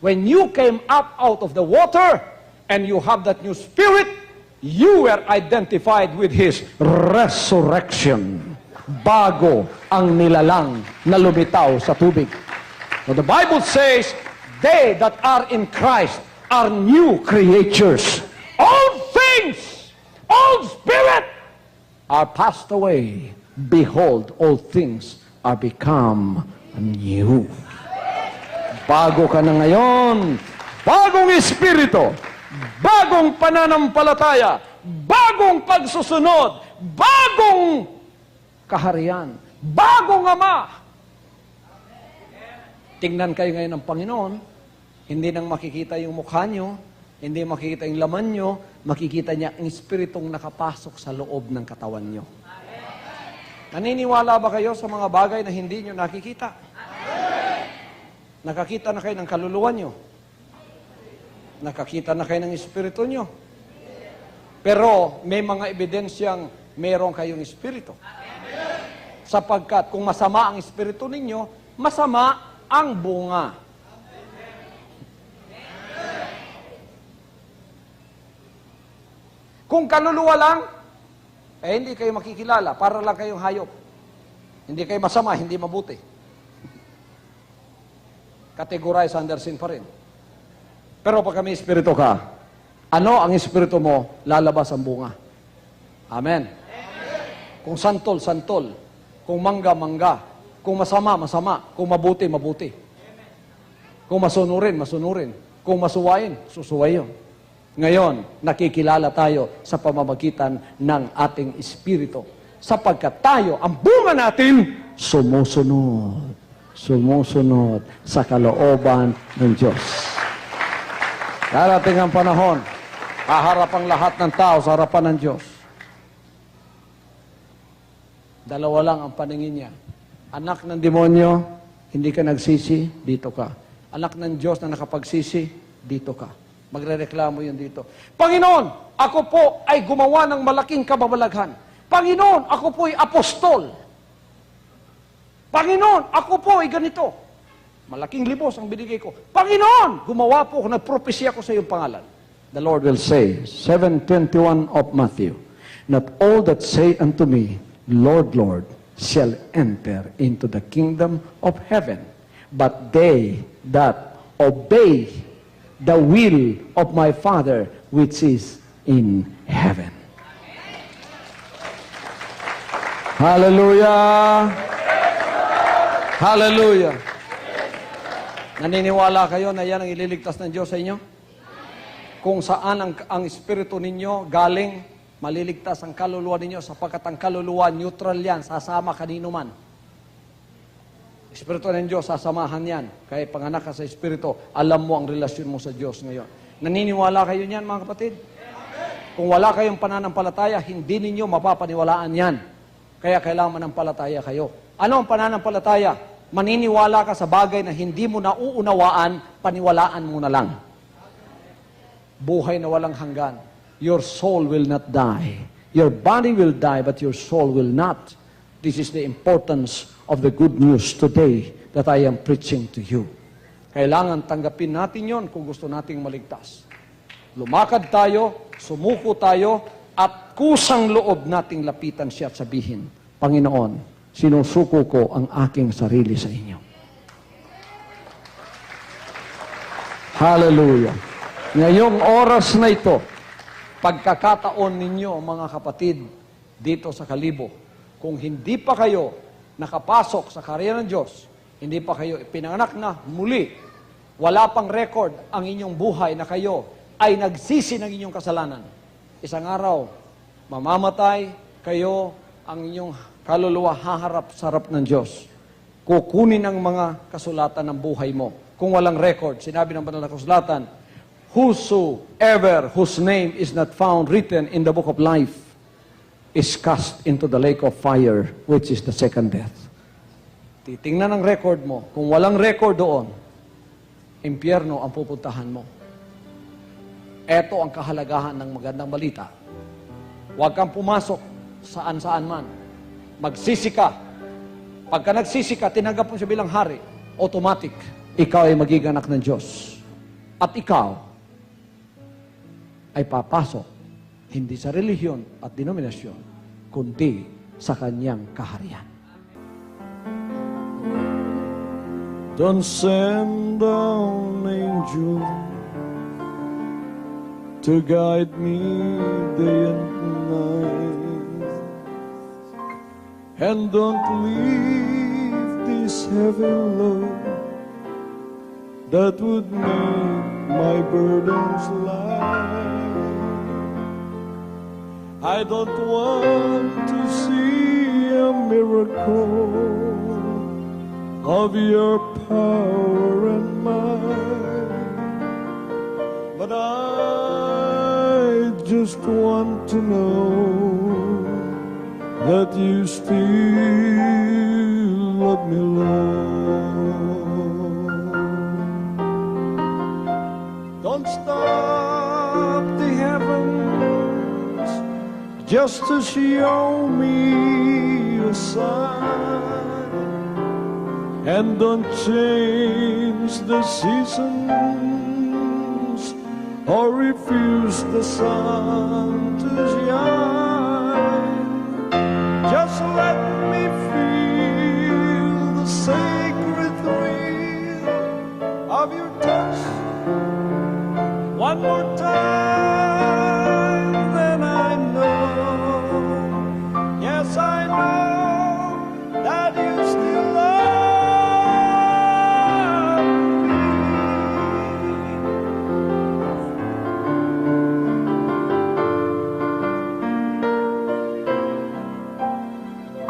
When you came up out of the water, and you have that new spirit, you were identified with His resurrection. Bago ang nilalang na lumitaw sa tubig. Now the Bible says, they that are in Christ are new creatures. All things, all spirit are passed away. Behold, all things are become new. Bago ka na ngayon, bagong espiritu, bagong pananampalataya, bagong pagsusunod, bagong kaharian, bagong Ama. Tingnan kayo ngayon ng Panginoon, hindi nang makikita yung mukha nyo, Hindi makikita yung laman nyo, makikita niya ang espiritong nakapasok sa loob ng katawan nyo. Naniniwala ba kayo sa mga bagay na hindi nyo nakikita? Nakakita na kayo ng kaluluwa nyo? Nakakita na kayo ng espiritu nyo? Pero may mga ebidensyang meron kayong espiritu. Sapagkat kung masama ang espiritu ninyo, masama ang bunga. Kung kaluluwa lang, hindi kayo makikilala. Para lang kayong hayop. Hindi kayo masama, hindi mabuti. Categorize under sin pa rin. Pero pag may espiritu ka, ano ang espiritu mo, lalabas ang bunga. Amen. Kung santol, santol. Kung mangga, mangga. Kung masama, masama. Kung mabuti, mabuti. Kung masunurin, masunurin. Kung masuwain, susuwayin. Ngayon, nakikilala tayo sa pamamagitan ng ating espiritu. Sapagkat tayo, ang bunga natin, sumusunod. Sumusunod sa kalooban ng Diyos. Darating ang panahon, haharap ang lahat ng tao sa harapan ng Diyos. Dalawa lang ang paningin niya. Anak ng demonyo, hindi ka nagsisi, dito ka. Anak ng Diyos na nakapagsisi, dito ka. Magrereklamo yun dito. Panginoon, ako po ay gumawa ng malaking kababalaghan. Panginoon, ako po ay apostol. Panginoon, ako po ay ganito. Malaking libos ang binigay ko. Panginoon, gumawa po ako, nagpropesya ko sa iyong pangalan. The Lord will say, 7:21 of Matthew, not all that say unto me, Lord, Lord, shall enter into the kingdom of heaven, but they that obey the will of my Father which is in heaven. Hallelujah! Hallelujah! Naniniwala kayo na yan ang ililigtas ng Diyos sa inyo? Kung saan ang espiritu ninyo galing, maliligtas ang kaluluwa ninyo sapagkat ang kaluluwa neutral yan, sasama kanino man. Espiritu ng Diyos, sasamahan yan. Kaya panganak ka sa Espiritu, alam mo ang relasyon mo sa Diyos ngayon. Naniniwala kayo niyan, mga kapatid? Kung wala kayong pananampalataya, hindi ninyo mapapaniwalaan yan. Kaya kailangan manampalataya kayo. Ano ang pananampalataya? Maniniwala ka sa bagay na hindi mo nauunawaan, paniwalaan mo na lang. Buhay na walang hanggan. Your soul will not die. Your body will die, but your soul will not. This is the importance of the good news today that I am preaching to you. Kailangan tanggapin natin yon kung gusto nating maligtas. Lumakad tayo, sumuko tayo, at kusang loob nating lapitan siya at sabihin, Panginoon, sinusuko ko ang aking sarili sa inyo. Hallelujah. Ngayong oras na ito, pagkakataon ninyo, mga kapatid, dito sa Kalibo, kung hindi pa kayo nakapasok sa karya ng Diyos, hindi pa kayo pinanganak na muli, wala pang record ang inyong buhay na kayo ay nagsisi ng inyong kasalanan. Isang araw, mamamatay kayo, ang inyong kaluluwa haharap sa harap ng Diyos. Kukunin ang mga kasulatan ng buhay mo. Kung walang record, sinabi ng banal na kasulatan, whosoever whose name is not found written in the book of life is cast into the lake of fire, which is the second death. Titingnan ang record mo. Kung walang record doon, impyerno ang pupuntahan mo. Ito ang kahalagahan ng magandang balita. Huwag kang pumasok saan-saan man. Magsisi ka. Pagka nagsisi ka, tinanggap mo siya bilang hari, automatic, ikaw ay magiging anak ng Diyos. At ikaw ay papasok hindi sa relihiyon at denominasyon, kundi sa kanyang kaharian. Don't send down angel to guide me day and night, and don't leave this heavy load that would make my burdens light. I don't want to see a miracle of your power and might, But I just want to know that you still love me, Lord. Don't stop the heavens just to show me a sign, and don't change the seasons or refuse the sun to shine. Just let me feel the sacred thrill of your touch one more time, then I know, yes I know, that you still love me.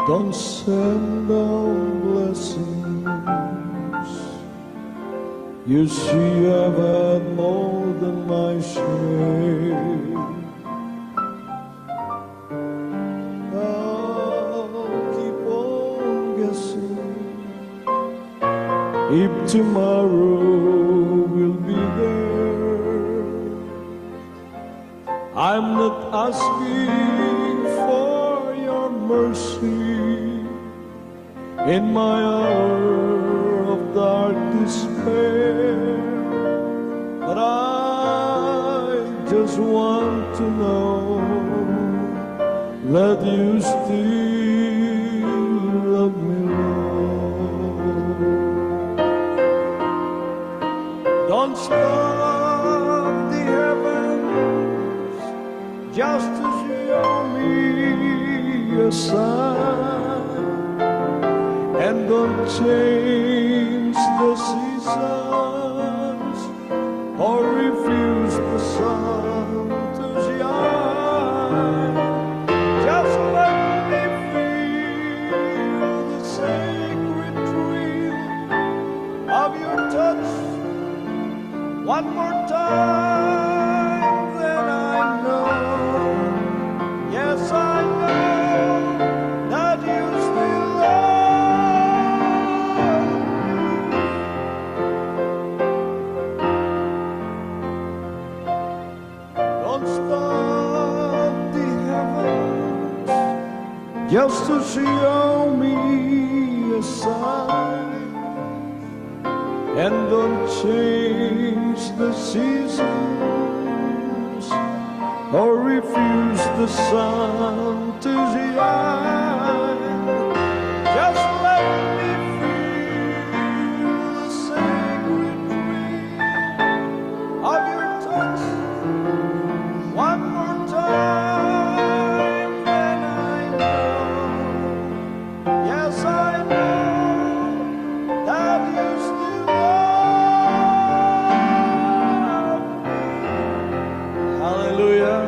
Don't send down blessings. You see, I've had more than my share. I'll keep on guessing if tomorrow will be there. I'm not asking for your mercy in my hour of dark despair, but I just want to know that you still love me, Lord. Don't stop the heavens just to show me a sign, and don't change the seasons or refuse the sun to shine. Just let me feel the sacred thrill of your touch one more time, then I know, yes I know, that you still love me. Don't stop the heavens just to show me a sign, and don't change the seasons or refuse the sun to shine. Just let me feel the sacred thrill of your touch one more time, then I know, yes I know, that you still love me. Hallelujah.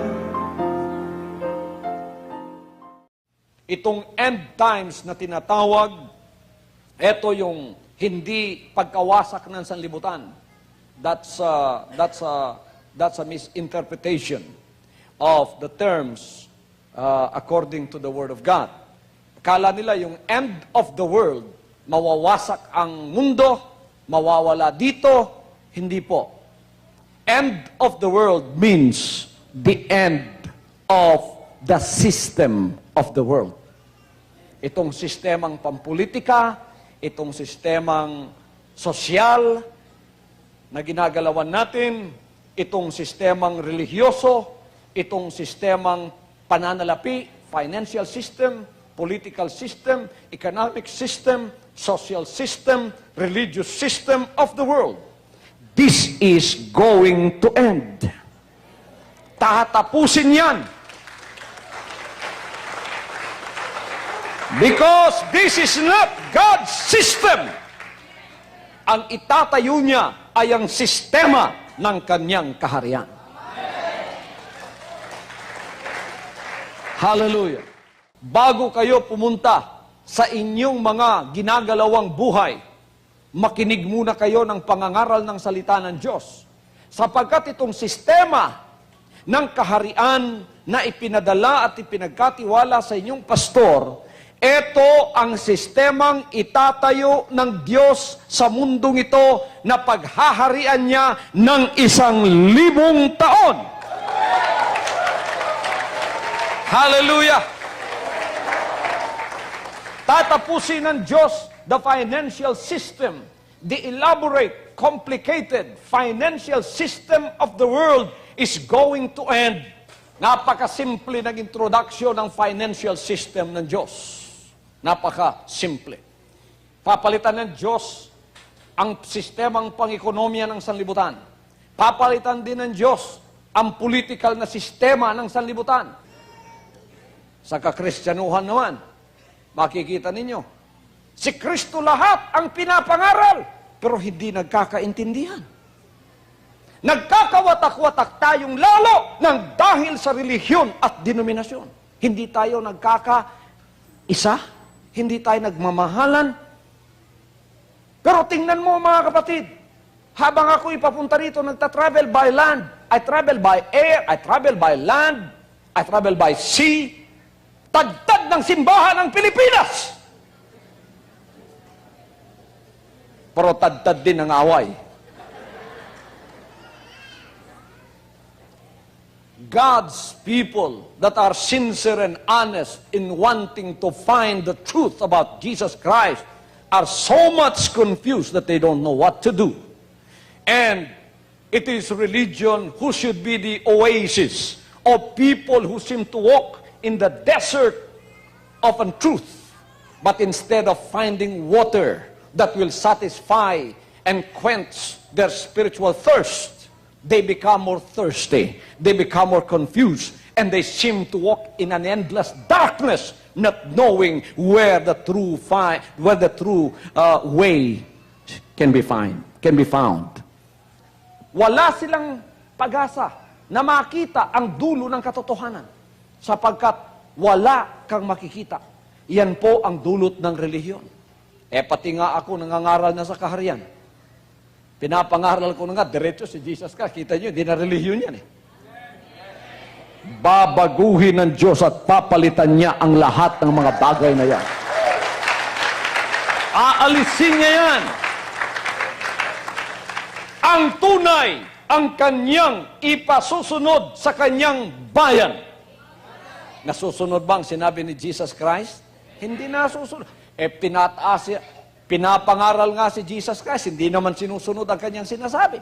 Itong end times na tinatawag, ito yung hindi pagkawasak ng sanlibutan. That's a misinterpretation of the terms according to the Word of God. Akala nila yung end of the world, mawawasak ang mundo, mawawala dito, hindi po. End of the world means the end of the system of the world. Itong sistemang pampolitika, itong sistemang sosyal na ginagalawan natin, itong sistemang religyoso, itong sistemang pananalapi, financial system, political system, economic system, social system, religious system of the world. This is going to end. Tatapusin yan. Because this is not God's system. Ang itatayo niya ay ang sistema ng kanyang kaharian. Hallelujah. Bago kayo pumunta sa inyong mga ginagalawang buhay, makinig muna kayo ng pangangaral ng salita ng Diyos. Sapagkat itong sistema ng kaharian na ipinadala at ipinagkatiwala sa inyong pastor, ito ang sistemang itatayo ng Diyos sa mundong ito na paghaharian niya ng 1,000 taon. Hallelujah! Tatapusin ng Diyos the financial system, the elaborate, complicated financial system of the world is going to end. Napakasimple ng introduction ng financial system ng Diyos. Napakasimple. Papalitan ng Diyos ang sistemang pang-ekonomiya ng sanlibutan. Papalitan din ng Diyos ang political na sistema ng sanlibutan. Sa kakristyanuhan naman, makikita ninyo, si Kristo lahat ang pinapangaral, pero hindi nagkakaintindihan. Nagkakawatak-watak tayong lalo ng dahil sa relihiyon at denominasyon. Hindi tayo nagkakaisa, hindi tayo nagmamahalan. Pero tingnan mo mga kapatid, habang ako ipapunta rito, nagta-travel by land, I travel by air, I travel by land, I travel by sea, tagtad ng simbahan ng Pilipinas. Pero tagtad din ng away. God's people that are sincere and honest in wanting to find the truth about Jesus Christ are so much confused that they don't know what to do. And it is religion who should be the oasis of people who seem to walk in the desert of untruth, but instead of finding water that will satisfy and quench their spiritual thirst, they become more thirsty, they become more confused, and they seem to walk in an endless darkness, not knowing where the true way can be found. Wala silang pag-asa na makita ang dulo ng katotohanan, sapagkat wala kang makikita. Yan po ang dulot ng relihiyon. Pati nga ako nangangaral na sa kaharian. Pinapangaral ko na nga, diretso si Jesus Christ. Kita nyo, di na relihiyon yan eh. Babaguhin ng Diyos at papalitan niya ang lahat ng mga bagay na yan. Aalisin niya yan. Ang tunay, ang kanyang ipasusunod sa kanyang bayan. Nasusunod ba ang sinabi ni Jesus Christ? Hindi nasusunod. Pinapangaral nga si Jesus Christ, hindi naman sinusunod ang kanyang sinasabi.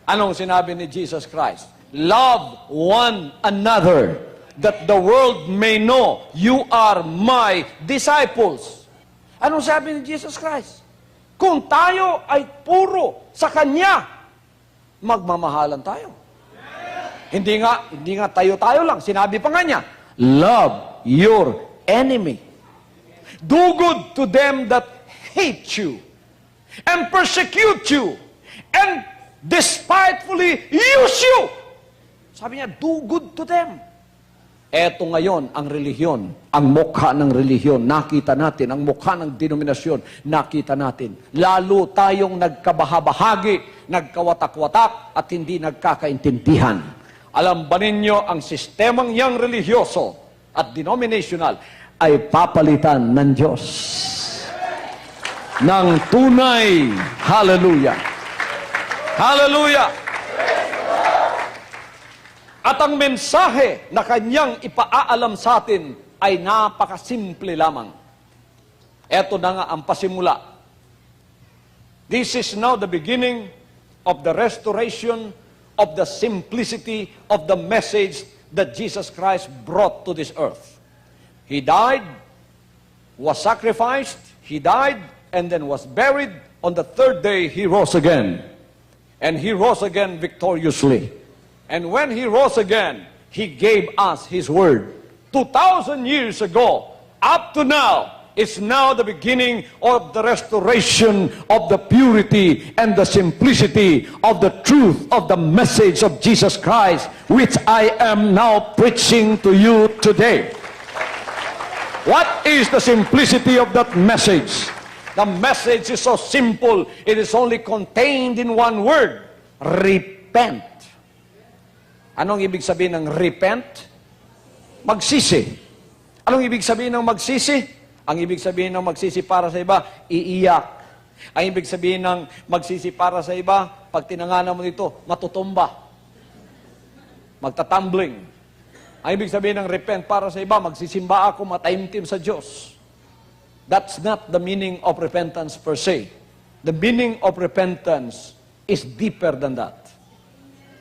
Anong sinabi ni Jesus Christ? Love one another, that the world may know you are my disciples. Anong sabi ni Jesus Christ? Kung tayo ay puro sa Kanya, magmamahalan tayo. Hindi nga tayo lang. Sinabi pa nga niya, love your enemy. Do good to them that hate you, and persecute you, and despitefully use you. Sabi niya, do good to them. Eto ngayon ang relihiyon, ang mukha ng relihiyon, nakita natin, ang mukha ng denominasyon, nakita natin. Lalo tayong nagkabahabahagi, nagkawatak-watak, at hindi nagkakaintindihan. Alam ba ninyo, ang sistemang yang religyoso at denominational ay papalitan ng Diyos ng tunay. Hallelujah! Hallelujah! At ang mensahe na kanyang ipaaalam sa atin ay napakasimple lamang. Ito na nga ang pasimula. This is now the beginning of the restoration of the simplicity of the message that Jesus Christ brought to this earth. He died, was sacrificed, He died, and then was buried. On the third day, He rose again. And He rose again victoriously. And when He rose again, He gave us His word. 2,000 years ago, up to now, is now the beginning of the restoration of the purity and the simplicity of the truth of the message of Jesus Christ, which I am now preaching to you today. What is the simplicity of that message? The message is so simple, it is only contained in one word: repent. repent. Anong ibig sabihin ng repent? Magsisi. Anong ibig sabihin ng magsisi? Ang ibig sabihin ng magsisi para sa iba, iiyak. Ang ibig sabihin ng magsisi para sa iba, pag tinanganan mo nito, matutumba. Magtatumbling. Ang ibig sabihin ng repent para sa iba, magsisimba ako, mataimtim sa Diyos. That's not the meaning of repentance per se. The meaning of repentance is deeper than that.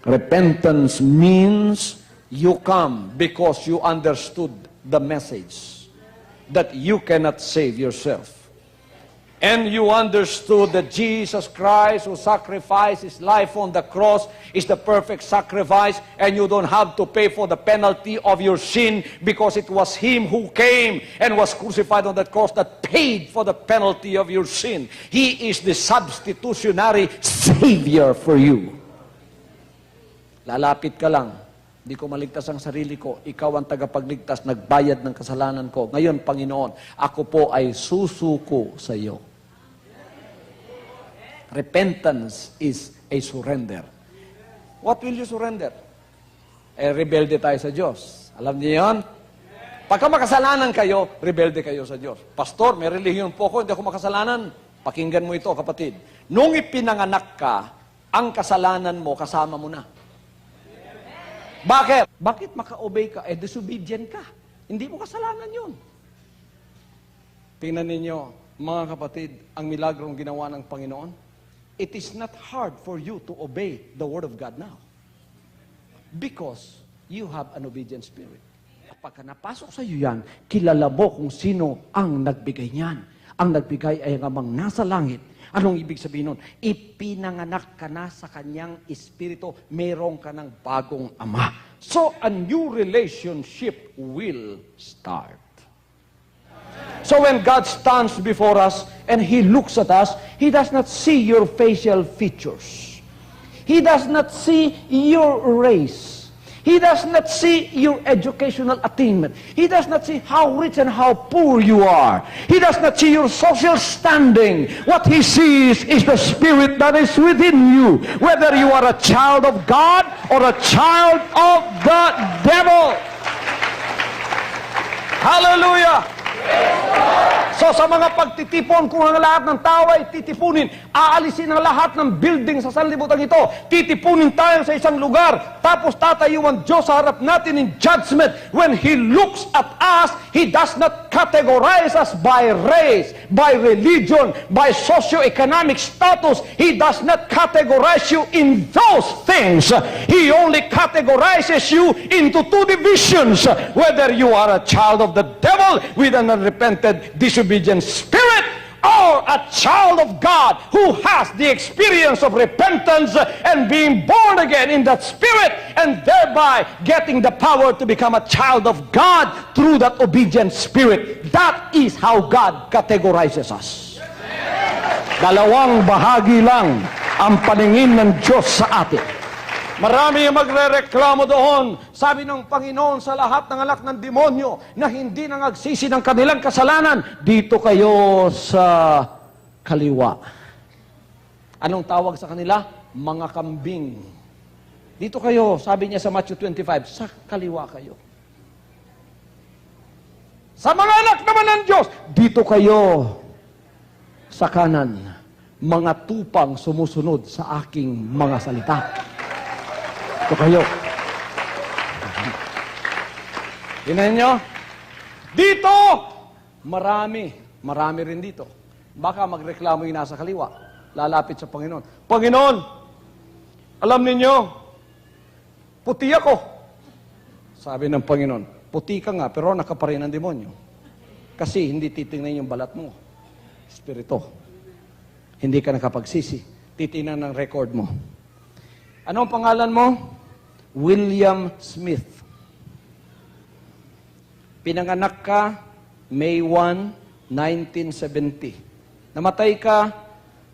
Repentance means you come because you understood the message that you cannot save yourself. And you understood that Jesus Christ, who sacrificed His life on the cross, is the perfect sacrifice, and you don't have to pay for the penalty of your sin because it was Him who came and was crucified on that cross that paid for the penalty of your sin. He is the substitutionary Savior for you. Lalapit ka lang. Hindi ko maligtas ang sarili ko. Ikaw ang tagapagligtas, nagbayad ng kasalanan ko. Ngayon, Panginoon, ako po ay susuko sa iyo. Repentance is a surrender. What will you surrender? Rebelde tayo sa Diyos. Alam niyo yan? Pagka makasalanan kayo, rebelde kayo sa Diyos. Pastor, may relihiyon po ako, hindi ako makasalanan. Pakinggan mo ito, kapatid. Nung ipinanganak ka, ang kasalanan mo, kasama mo na. Bakit? Bakit maka-obey ka? Disobedient ka. Hindi mo kasalanan yun. Tingnan ninyo, mga kapatid, ang milagrong ginawa ng Panginoon. It is not hard for you to obey the Word of God now. Because you have an obedient spirit. Kapag napasok sa iyo yan, kilala mo kung sino ang nagbigay niyan. Ang nagbigay ay ang amang nasa langit. Anong ibig sabihin nun? Ipinanganak ka na sa kanyang espiritu, meron ka ng bagong ama. So, a new relationship will start. So when God stands before us and He looks at us, He does not see your facial features. He does not see your race. He does not see your educational attainment. He does not see how rich and how poor you are. He does not see your social standing. What He sees is the Spirit that is within you, whether you are a child of God or a child of the devil. Hallelujah! So sa mga pagtitipon, kung ang lahat ng tao ay titipunin, aalisin ang lahat ng building sa sanlibutan ito, titipunin tayo sa isang lugar, tapos tatayuan Diyos sa harap natin in judgment. When He looks at us, He does not categorize us by race, by religion, by socioeconomic status. He does not categorize you in those things. He only categorizes you into two divisions, whether you are a child of the devil with an unrepented, disobedient spirit, or a child of God who has the experience of repentance and being born again in that spirit, and thereby getting the power to become a child of God through that obedient spirit. That is how God categorizes us. Dalawang bahagi lang ang paningin ng Diyos sa atin. Marami ang magrereklamo doon. Sabi ng Panginoon sa lahat ng anak ng demonyo na hindi nangagsisi ng kanilang kasalanan, dito kayo sa kaliwa. Anong tawag sa kanila? Mga kambing. Dito kayo, sabi niya sa Matthew 25, sa kaliwa kayo. Sa mga anak naman ng Diyos, dito kayo sa kanan. Mga tupang sumusunod sa aking mga salita. Ito kayo. Tingnan nyo. Dito! Marami rin dito. Baka magreklamo yung nasa kaliwa. Lalapit sa Panginoon. Panginoon, alam ninyo, puti ako. Sabi ng Panginoon, puti ka nga, pero nakaparin ng demonyo. Kasi hindi titingnan yung balat mo. Espiritu. Hindi ka nakapagsisi. Titingnan ng record mo. Anong pangalan mo? William Smith. Pinanganak ka May 1, 1970. Namatay ka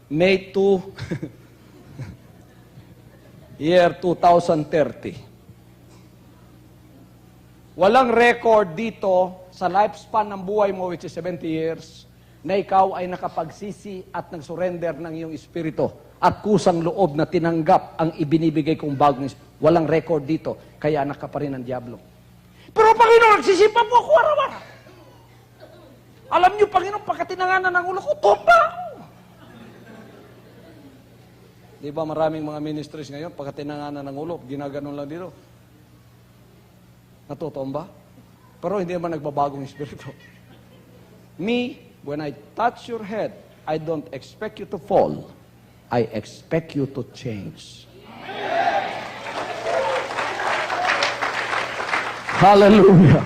May 2, year 2030. Walang record dito sa lifespan ng buhay mo, which is 70 years, na ikaw ay nakapagsisi at nagsurrender ng iyong espiritu at kusang loob na tinanggap ang ibinibigay kong bagong walang record dito, kaya anak ka pa rin ng Diablo. Pero Panginoon, nagsisipa po ako araw-araw. Alam niyo, Panginoon, pagkatinanganan ng ulo ko, tumba ako. Di ba maraming mga ministries ngayon, pagkatinanganan ng ulo, ginaganon lang dito. Natutomba? Pero hindi naman nagbabagong espiritu. Me, when I touch your head, I don't expect you to fall. I expect you to change. Hallelujah.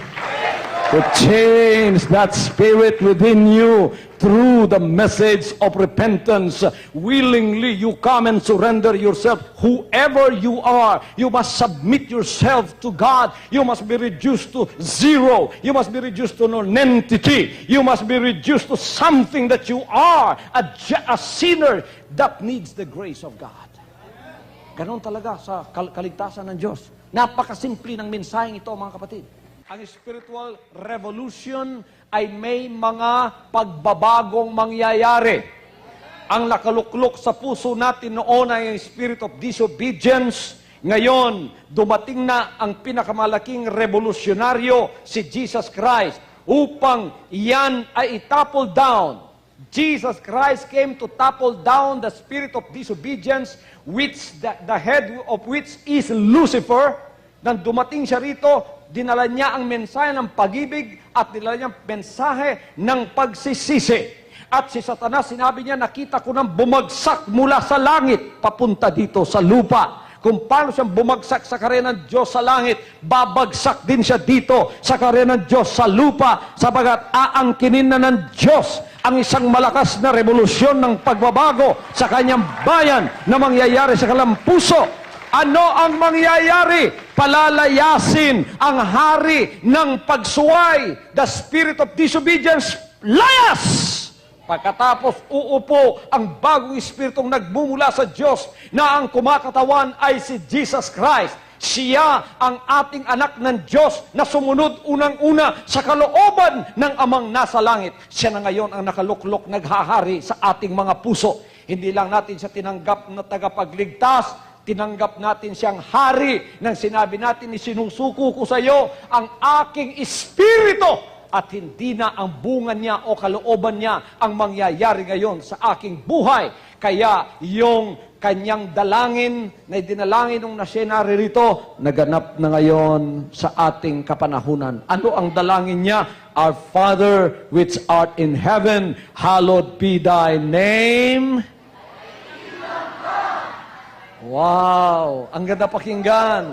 To change that spirit within you through the message of repentance. Willingly you come and surrender yourself. Whoever you are, you must submit yourself to God. You must be reduced to zero. You must be reduced to nonentity. You must be reduced to something that you are, a sinner that needs the grace of God. Ganon talaga sa kaligtasan ng Diyos. Napakasimple ng mensaheng ito, mga kapatid. Ang spiritual revolution ay may mga pagbabagong mangyayari. Ang nakaluklok sa puso natin noon ay ang spirit of disobedience. Ngayon, dumating na ang pinakamalaking revolusyonaryo, si Jesus Christ, upang iyan ay itapple down. Jesus Christ came to topple down the spirit of disobedience, which the head of which is Lucifer. Nang dumating siya rito, dinala niya ang mensahe ng pag-ibig at dinala niya ang mensahe ng pagsisisi. At si Satanas, sinabi niya, nakita ko nang bumagsak mula sa langit papunta dito sa lupa. Kung paano siyang bumagsak sa karya ng Diyos sa langit, babagsak din siya dito sa karya ng Diyos sa lupa, sabagat aangkinin na ng Diyos ang isang malakas na revolusyon ng pagbabago sa kanyang bayan na mangyayari sa kanilang puso. Ano ang mangyayari? Palalayasin ang hari ng pagsuway, the spirit of disobedience, layas! Pagkatapos uupo ang bagong espiritong nagmumula sa Diyos na ang kumakatawan ay si Jesus Christ. Siya ang ating anak ng Diyos na sumunod unang-una sa kalooban ng Amang nasa langit. Siya na ngayon ang nakaluklok, naghahari sa ating mga puso. Hindi lang natin siya tinanggap na tagapagligtas, tinanggap natin siyang hari nang sinabi natin, isinusuko ko sa iyo ang aking espiritu at hindi na ang bunga niya o kalooban niya ang mangyayari ngayon sa aking buhay. Kaya yung kanyang dalangin na dinalangin nung na siya naririto, naganap na ngayon sa ating kapanahunan. Ano ang dalangin niya? Our Father which art in heaven, hallowed be thy name. Wow! Ang ganda pakinggan.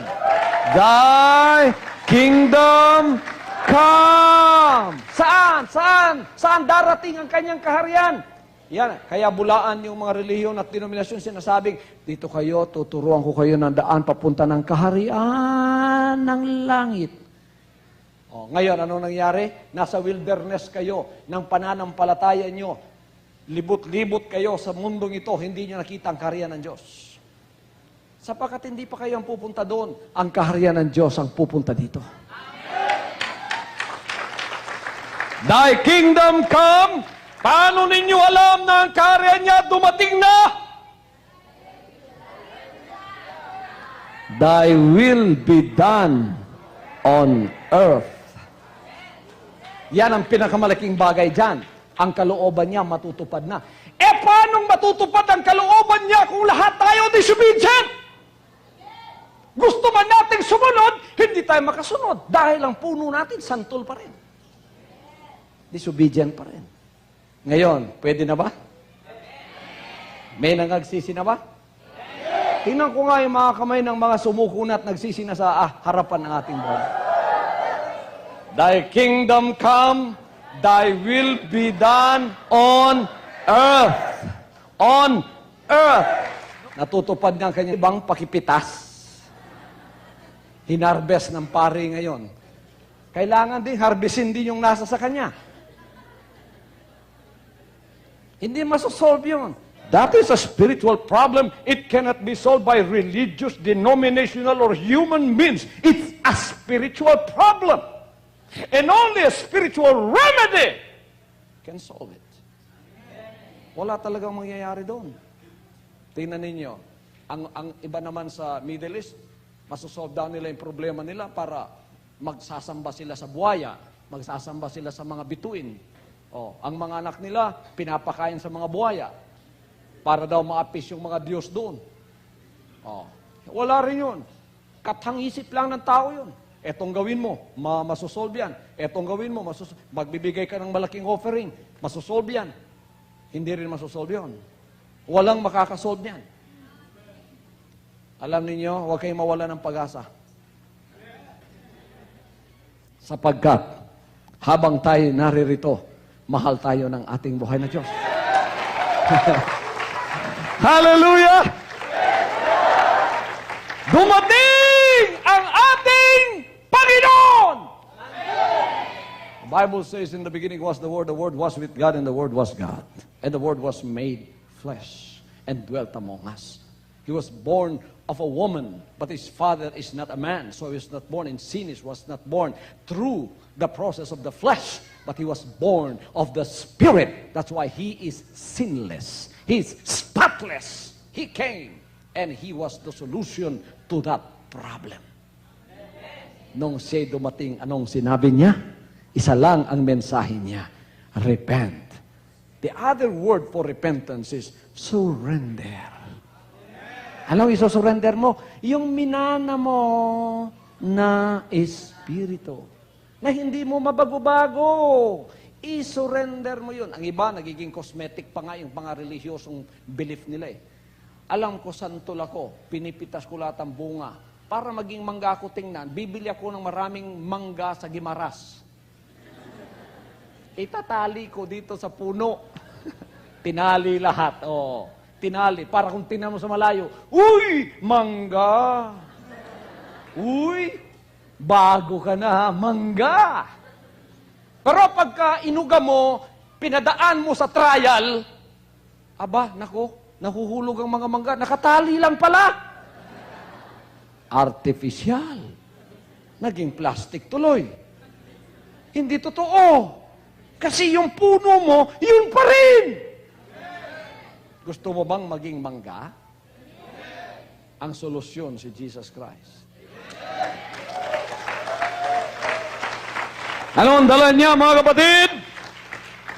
Thy kingdom come! Saan? Saan? Saan darating ang kanyang kaharian? Yan. Kaya bulaan yung mga relihiyon at denominasyon sinasabing, dito kayo, tuturuan ko kayo ng daan papunta ng kaharian ng langit. O, ngayon, ano nangyari? Nasa wilderness kayo ng pananampalataya nyo. Libot-libot kayo sa mundong ito, hindi nyo nakita ang kaharian ng Diyos. Sapagkat hindi pa kayo ang pupunta doon, ang kaharian ng Diyos ang pupunta dito. Thy kingdom come. Paano ninyo alam na ang kaharian niya dumating na? Thy will be done on earth. Yan ang pinakamalaking bagay dyan. Ang kalooban niya matutupad na. Paano matutupad ang kalooban niya kung lahat tayo disobedient? Gusto man nating sumunod, hindi tayo makasunod. Dahil ang puno natin, santol pa rin. Disobedient pa rin. Ngayon, pwede na ba? May nangagsisi na ba? Tingnan ko nga yung mga kamay ng mga sumuko na at nagsisi na sa harapan ng ating Lord. Thy kingdom come, thy will be done on earth. On earth. Natutupad ng kanyang ibang pakipitas. Hinarbest ng pari ngayon. Kailangan din harvestin din yung nasa sa kanya. Hindi masosolve yun. That is a spiritual problem. It cannot be solved by religious, denominational, or human means. It's a spiritual problem. And only a spiritual remedy can solve it. Wala talagang mangyayari doon. Tingnan ninyo, ang iba naman sa Middle East, masosolve down nila yung problema nila para magsasamba sila sa buhaya, magsasamba sila sa mga bituin. Ang mga anak nila, pinapakain sa mga buhaya para daw maapis yung mga Diyos doon. Wala rin yun. Katang-isip lang ng tao yun. Etong gawin mo, masosolve yan. Etong gawin mo, magbibigay ka ng malaking offering, masosolve yan. Hindi rin masosolve yun. Walang makakasolve yan. Alam ninyo, huwag kayong mawala ng pag-asa. Sapagkat, habang tayo naririto, mahal tayo ng ating buhay na Diyos. Hallelujah! Dumating ang ating Panginoon! The Bible says, in the beginning was the Word was with God, and the Word was God. And the Word was made flesh and dwelt among us. He was born of a woman, but his father is not a man, so he was not born in sin. He was not born through the process of the flesh, but he was born of the Spirit. That's why he is sinless. He's spotless. He came, and he was the solution to that problem. Nung siya dumating, anong sinabi niya? Isa lang ang mensahe niya, repent. The other word for repentance is surrender. Anong isosurrender mo? Yung minana mo na espiritu. Na hindi mo mabago-bago. I-surrender mo yun. Ang iba, nagiging cosmetic pa nga yung mga relihiyosong belief nila eh. Alam ko, santol ako, pinipitas ko lahat ang bunga. Para maging mangga ako tingnan, bibili ako ng maraming mangga sa Gimaras. Itatali ko dito sa puno. Tinali lahat. Tinali. Para kung tingnan mo sa malayo, uy, mangga. Uy, bago ka na, mangga. Pero pagka inuga mo, pinadaan mo sa trial, aba, nako, nahuhulog ang mga mangga. Nakatali lang pala. Artificial. Naging plastic tuloy. Hindi totoo. Kasi yung puno mo, yun pa rin. Gusto mo bang maging mangga? Ang solusyon si Jesus Christ. Anong dala niya, mga kapatid?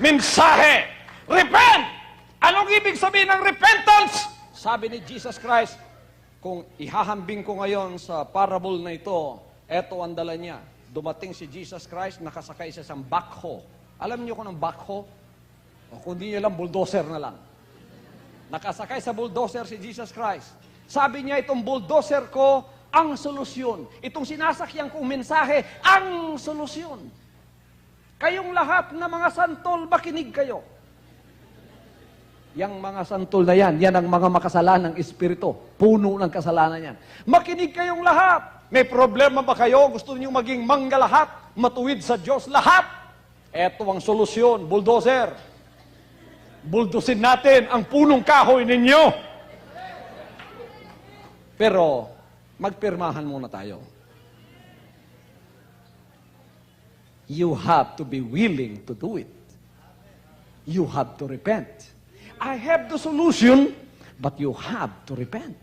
Mensahe! Repent! Anong ibig sabihin ng repentance? Sabi ni Jesus Christ, kung ihahambing ko ngayon sa parable na ito, eto ang dala niya. Dumating si Jesus Christ, nakasakay sa isang backhoe. Alam niyo kung ang backhoe? O kung di niyo lang, bulldozer na lang. Nakasakay sa bulldozer si Jesus Christ. Sabi niya, itong bulldozer ko, ang solusyon. Itong sinasakyan kong mensahe, ang solusyon. Kayong lahat na mga santol, makinig kayo. Yang mga santol na yan ang mga makasalanang espiritu. Puno ng kasalanan yan. Makinig kayong lahat. May problema ba kayo? Gusto niyo maging mangga lahat? Matuwid sa Diyos lahat? Ito ang solusyon, bulldozer. Buldusin natin ang punong kahoy ninyo. Pero, magpirmahan muna tayo. You have to be willing to do it. You have to repent. I have the solution, but you have to repent.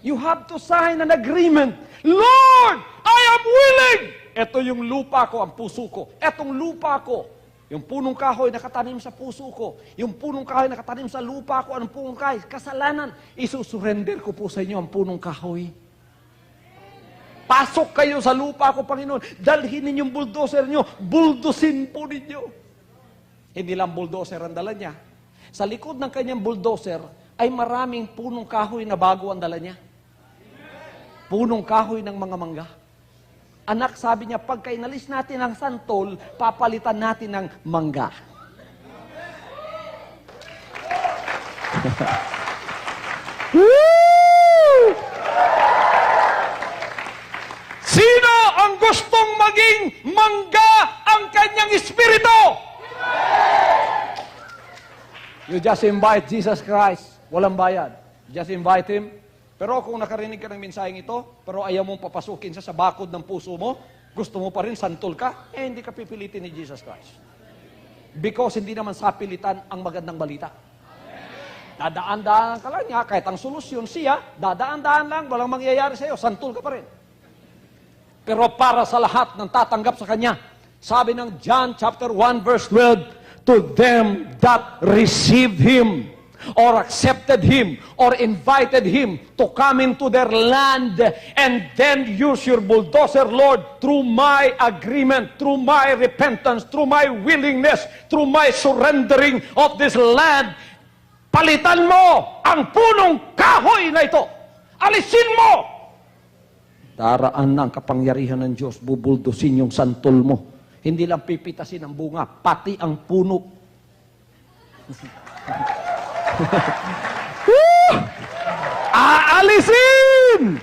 You have to sign an agreement. Lord, I am willing! Ito yung lupa ko, ang puso ko. Etong lupa ko. Yung punong kahoy nakatanim sa puso ko. Yung punong kahoy nakatanim sa lupa ko. Anong punong kahoy? Kasalanan. Isusurrender ko po sa inyo ang punong kahoy. Pasok kayo sa lupa ko, Panginoon. Dalhin ninyong bulldozer nyo. Buldusin po ninyo. Hindi lang bulldozer ang dala niya. Sa likod ng kanyang bulldozer ay maraming punong kahoy na bago ang dala niya. Punong kahoy ng mga mangga. Anak, sabi niya, pagka inalis natin ang santol, papalitan natin ng mangga. Sino ang gustong maging mangga ang kanyang espiritu? You just invite Jesus Christ. Walang bayad. Just invite Him. Pero kung nakarinig ka ng mensaheng ito, pero ayaw mong papasukin siya sa bakod ng puso mo, gusto mo pa rin santol ka, hindi ka pipilitin ni Jesus Christ. Because hindi naman sapilitan ang magandang balita. Dadaan-daan ka lang niya, kahit ang solusyon siya, dadaan-daan lang, walang mangyayari sa iyo, santol ka pa rin. Pero para sa lahat ng tatanggap sa Kanya, sabi ng John chapter 1 verse 12, to them that received Him, or accepted Him, or invited Him to come into their land, and then use your bulldozer, Lord, through my agreement, through my repentance, through my willingness, through my surrendering of this land, palitan mo ang punong kahoy na ito. Alisin mo! Daraan ng kapangyarihan ng Diyos, bubuldusin yung santol mo. Hindi lang pipitasin ang bunga, pati ang puno. Aalisin!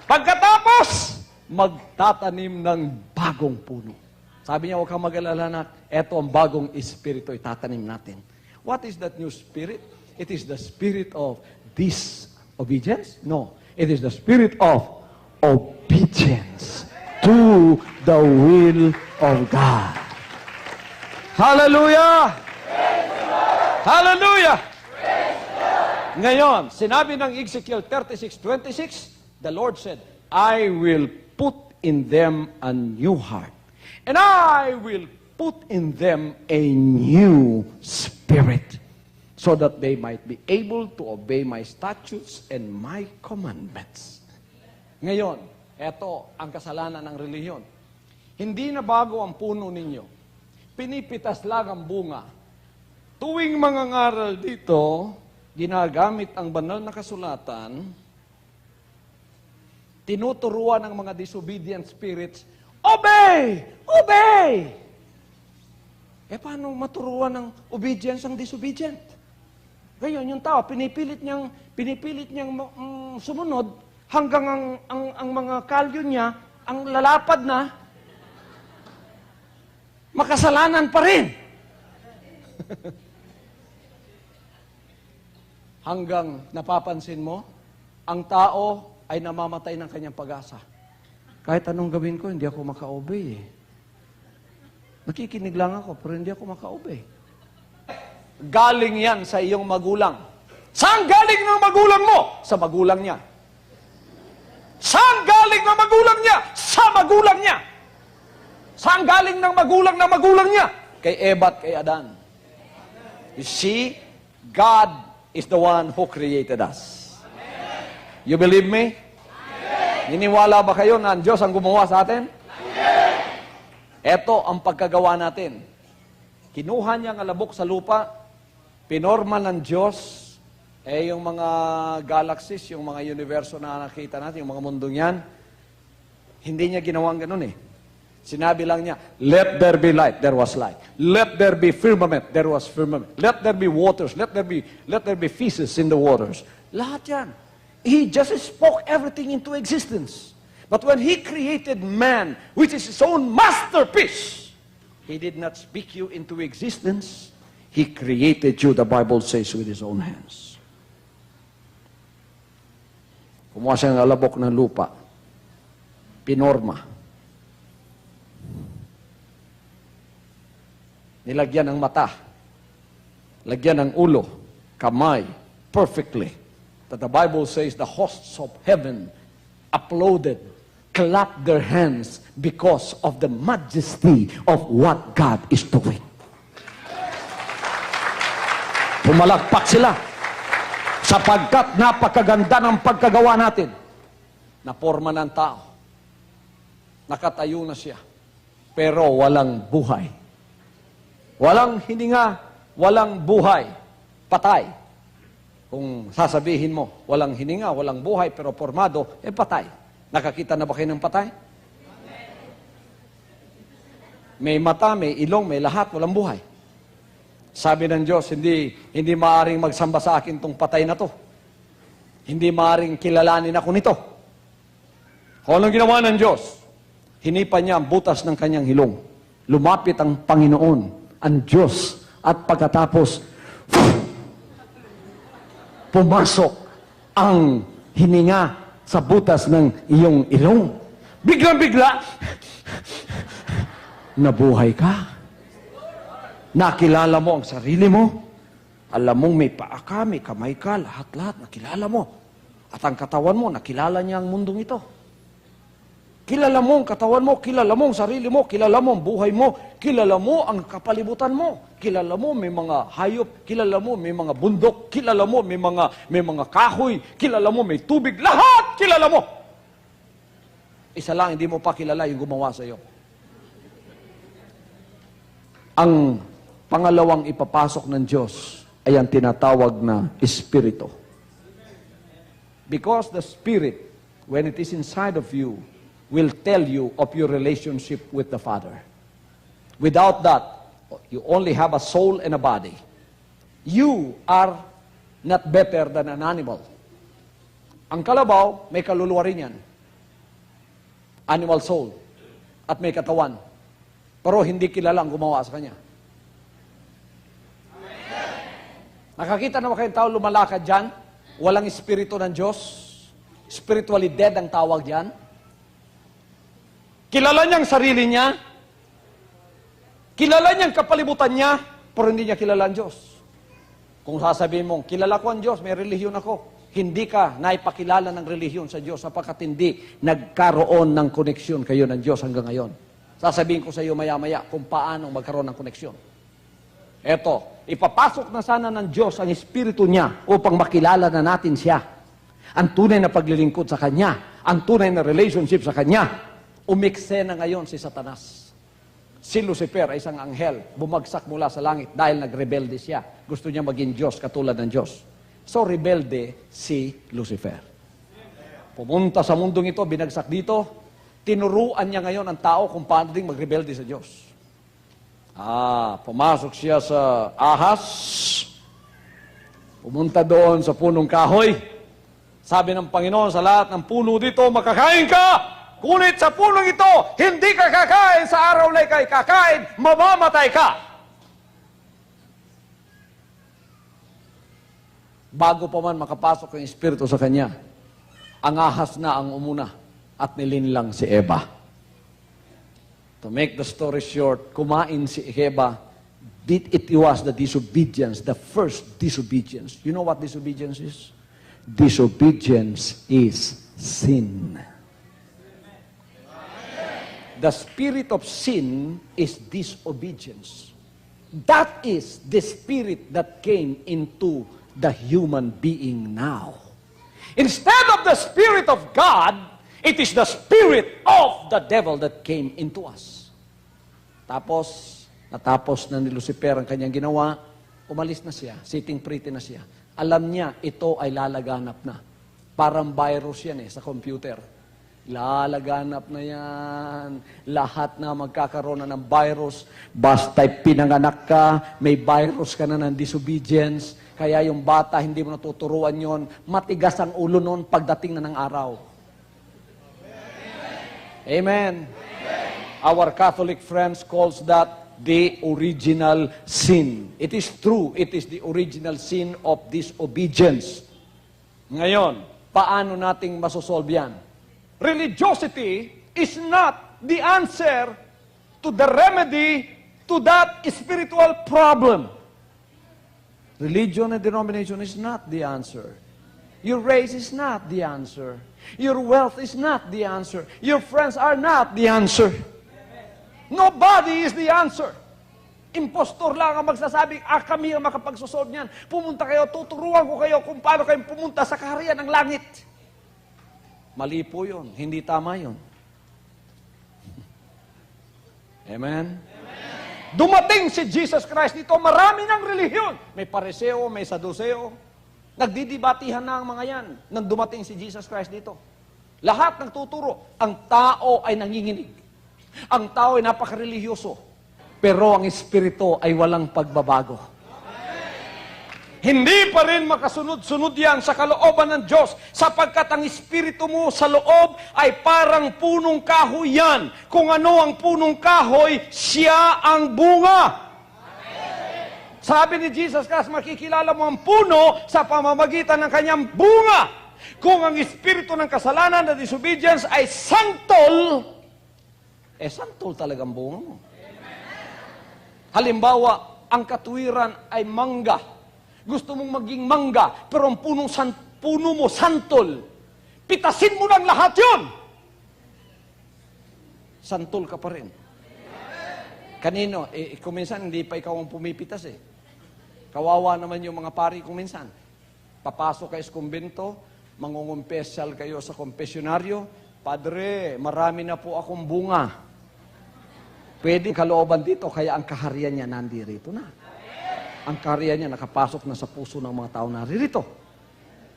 Pagkatapos, magtatanim ng bagong puno. Sabi niya, huwag kang mag-alala na, eto ang bagong espiritu itatanim natin. What is that new spirit? It is the spirit of disobedience? No. It is the spirit of obedience to the will of God. Hallelujah! Hallelujah! Ngayon, sinabi ng Ezekiel 36:26, the Lord said, I will put in them a new heart, and I will put in them a new spirit, so that they might be able to obey my statutes and my commandments. Ngayon, eto ang kasalanan ng relihiyon. Hindi na bago ang puno ninyo. Pinipitas lang ang bunga. Tuwing mangangaral dito, ginagamit ang banal na kasulatan, tinuturuan ng mga disobedient spirits, obey! Obey! Paano maturuan ng obedience ang disobedient? Ngayon, yung tao, pinipilit niyang sumunod hanggang ang mga kalyo niya, ang lalapad na, makasalanan pa rin. Hanggang napapansin mo, ang tao ay namamatay ng kanyang pag-asa. Kahit anong gawin ko, hindi ako maka-obey eh. Nakikinig lang ako, pero hindi ako maka-obey. Galing yan sa iyong magulang. Saan galing ng magulang mo? Sa magulang niya. Saan galing ng magulang niya? Sa magulang niya. Saan galing ng magulang niya? Kay Eva at kay Adan. You see, God is the one who created us. You believe me? Niniwala ba kayo na ang Diyos ang gumawa sa atin? Ito ang pagkagawa natin. Kinuha niya ang alabok sa lupa, pinorma ng Diyos, yung mga galaxies, yung mga universo na nakita natin, yung mga mundong yan, hindi niya ginawang ganun eh. Sinabi lang niya, let there be light, there was light. Let there be firmament, there was firmament. Let there be waters, let there be fishes in the waters. Lahat yan. He just spoke everything into existence. But when He created man, which is His own masterpiece, He did not speak you into existence. He created you, the Bible says, with His own hands. Kumuha siya ng alabok ng lupa. Pinorma. Nilagyan ng mata. Lagyan ng ulo. Kamay. Perfectly. That the Bible says the hosts of heaven applauded, clapped their hands because of the majesty of what God is doing. Pumalakpak sila sapagkat napakaganda ng pagkagawa natin. Naporma ng tao. Nakatayo na siya. Pero walang buhay. Walang hininga, walang buhay. Patay. Kung sasabihin mo, walang hininga, walang buhay, pero formado, patay. Nakakita na ba kayo ng patay? May mata, may ilong, may lahat, walang buhay. Sabi ng Diyos, hindi maaring magsamba sa akin tong patay na to. Hindi maaring kilalanin ako nito. Kung anong ginawa ng Diyos, hinipan niya ang butas ng kanyang hilong. Lumapit ang Panginoon, ang Diyos, at pagkatapos, pumasok ang hininga sa butas ng iyong ilong. Biglang-bigla, nabuhay ka. Nakilala mo ang sarili mo. Alam mong may paa ka, may kamay ka, lahat-lahat, nakilala mo. At ang katawan mo, nakilala niya ang mundong ito. Kilala mo ang katawan mo, kilala mo ang sarili mo, kilala mo ang buhay mo, kilala mo ang kapalibutan mo, kilala mo may mga hayop, kilala mo may mga bundok, kilala mo may mga kahoy, kilala mo may tubig, lahat kilala mo. Isa lang, hindi mo pa kilala yung gumawa sa iyo. Ang pangalawang ipapasok ng Diyos ay ang tinatawag na Espiritu. Because the Spirit, when it is inside of you, will tell you of your relationship with the Father. Without that, you only have a soul and a body. You are not better than an animal. Ang kalabaw, may kaluluwa rin yan. Animal soul. At may katawan. Pero hindi kilala ang gumawa sa kanya. Nakakita na ba kayong tao lumalakad dyan? Walang espiritu ng Diyos? Spiritually dead ang tawag dyan? Kilala niya ang sarili niya? Kilala niya ang kapalibutan niya? Pero hindi niya kilala ang Diyos. Kung sasabihin mong, kilala ko ang Diyos, may relihiyon ako. Hindi ka naipakilala ng relihiyon sa Diyos sapagkat hindi nagkaroon ng koneksyon kayo ng Diyos hanggang ngayon. Sasabihin ko sa iyo maya-maya kung paano magkaroon ng koneksyon. Eto, ipapasok na sana ng Diyos ang Espiritu niya upang makilala na natin siya. Ang tunay na paglilingkod sa Kanya, ang tunay na relationship sa Kanya. Umikse na ngayon si Satanas. Si Lucifer ay isang anghel, bumagsak mula sa langit dahil nagrebelde siya. Gusto niya maging Diyos katulad ng Diyos. So rebelde si Lucifer. Pumunta sa mundong ito, binagsak dito, tinuruan niya ngayon ang tao kung paano ding magrebelde sa Diyos. Pumasok siya sa ahas, pumunta doon sa punong kahoy. Sabi ng Panginoon sa lahat ng puno dito, makakain ka! Ngunit sa punong ito, hindi ka kakain sa araw na ikay kakain, mamamatay ka. Bago pa man makapasok ang Espiritu sa kanya, ang ahas na ang umuna at nilinlang si Eva. To make the story short, kumain si Eva. It was the disobedience, the first disobedience. You know what disobedience is? Disobedience is sin. The spirit of sin is disobedience. That is the spirit that came into the human being now. Instead of the Spirit of God, it is the spirit of the devil that came into us. Natapos na ni Lucifer ang kanyang ginawa, umalis na siya, sitting pretty na siya. Alam niya, ito ay lalaganap na. Parang virus yan sa computer. Lalaganap na yan. Lahat na magkakaroon na ng virus. Basta'y pinanganak ka, may virus ka na ng disobedience. Kaya yung bata, hindi mo natuturuan yon. Matigas ang ulo nun pagdating na ng araw. Amen. Our Catholic friends calls that the original sin. It is true, it is the original sin of disobedience. Ngayon, paano nating masosolve yan? Religiosity is not the answer to the remedy to that spiritual problem. Religion and denomination is not the answer. Your race is not the answer. Your wealth is not the answer. Your friends are not the answer. Nobody is the answer. Impostor lang ang magsasabing, kami ang makapagsosolve niyan. Pumunta kayo, tuturuan ko kayo kung paano kayo pumunta sa kaharian ng langit. Mali po yun. Hindi tama yun. Amen? Dumating si Jesus Christ dito, marami ng relihiyon. May Pariseo, may Saduseo. Nagdidibatihan na ang mga yan nang dumating si Jesus Christ dito. Lahat nagtuturo. Ang tao ay nanginginig. Ang tao ay napakarelihiyoso. Pero ang Espiritu ay walang pagbabago. Hindi pa rin makasunod-sunod yan sa kalooban ng Diyos sapagkat ang Espiritu mo sa loob ay parang punong kahoy yan. Kung ano ang punong kahoy, siya ang bunga. Sabi ni Jesus Christ, makikilala mo ang puno sa pamamagitan ng kanyang bunga. Kung ang espiritu ng kasalanan na disobedience ay santol, santol talagang bunga mo. Halimbawa, ang katuwiran ay mangga. Gusto mong maging mangga, pero ang puno mo santol. Pitasin mo lang lahat yun. Santol ka pa rin. Kanino? Kung minsan, hindi pa ikaw ang pumipitas eh. Kawawa naman yung mga pari kung minsan. Papasok kayo sa kumbento, mangungumpesyal kayo sa kompesyonaryo, Padre, marami na po akong bunga. Pwede kalooban dito, kaya ang kaharian niya nandirito na. Ang kaharian niya nakapasok na sa puso ng mga tao naririto.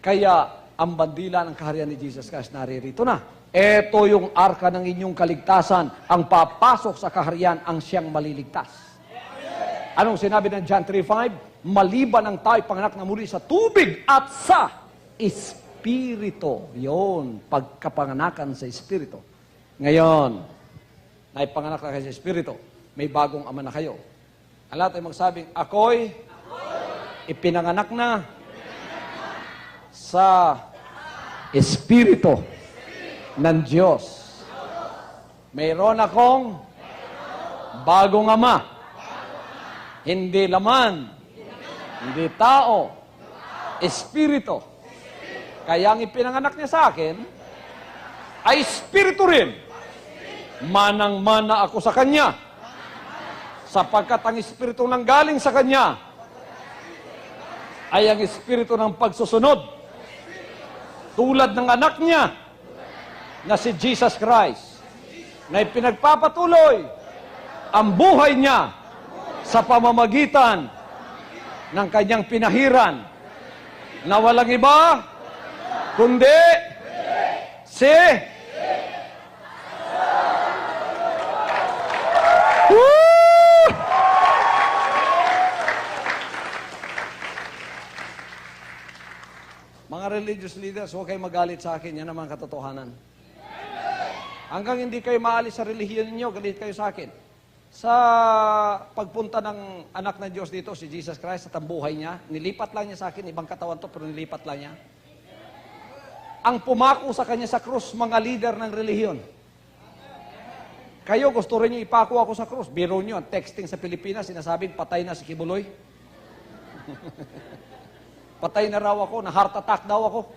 Kaya ang bandila ng kaharian ni Jesus Christ naririto na. Ito yung arka ng inyong kaligtasan. Ang papasok sa kaharian ang siyang maliligtas. Anong sinabi ng John 3:5? Maliban ang tao'y panganak na muli sa tubig at sa Espiritu. Yun, pagkapanganakan sa Espiritu. Ngayon, naipanganak na kayo sa Espiritu, may bagong ama na kayo. Ang lahat ay magsabing, ako'y ipinanganak na sa Espiritu ng Diyos. Mayroon akong bagong ama. Hindi laman, hindi tao, Espiritu. Kaya ang ipinanganak niya sa akin ay Espiritu rin. Manang-mana ako sa Kanya. Sapagkat ang Espiritu nang galing sa Kanya ay ang Espiritu ng pagsusunod. Tulad ng anak niya na si Jesus Christ na ipinagpapatuloy ang buhay niya sa pamamagitan ng Kanyang pinahiran na walang iba kundi si mga religious leaders, huwag kayo magalit sa akin. Yan naman katotohanan. Hanggang hindi kayo maalis sa relihiyon ninyo, galit kayo sa akin. Sa pagpunta ng anak ng Diyos dito, si Jesus Christ, at ang buhay niya, nilipat lang niya sa akin, ibang katawan to, pero nilipat lang niya. Ang pumako sa kanya sa krus, mga leader ng relihiyon. Kayo, gusto rin niyo ipako ako sa krus. Biro niyo, texting sa Pilipinas, sinasabing patay na si Kibuloy. Patay na raw ako, na heart attack daw ako.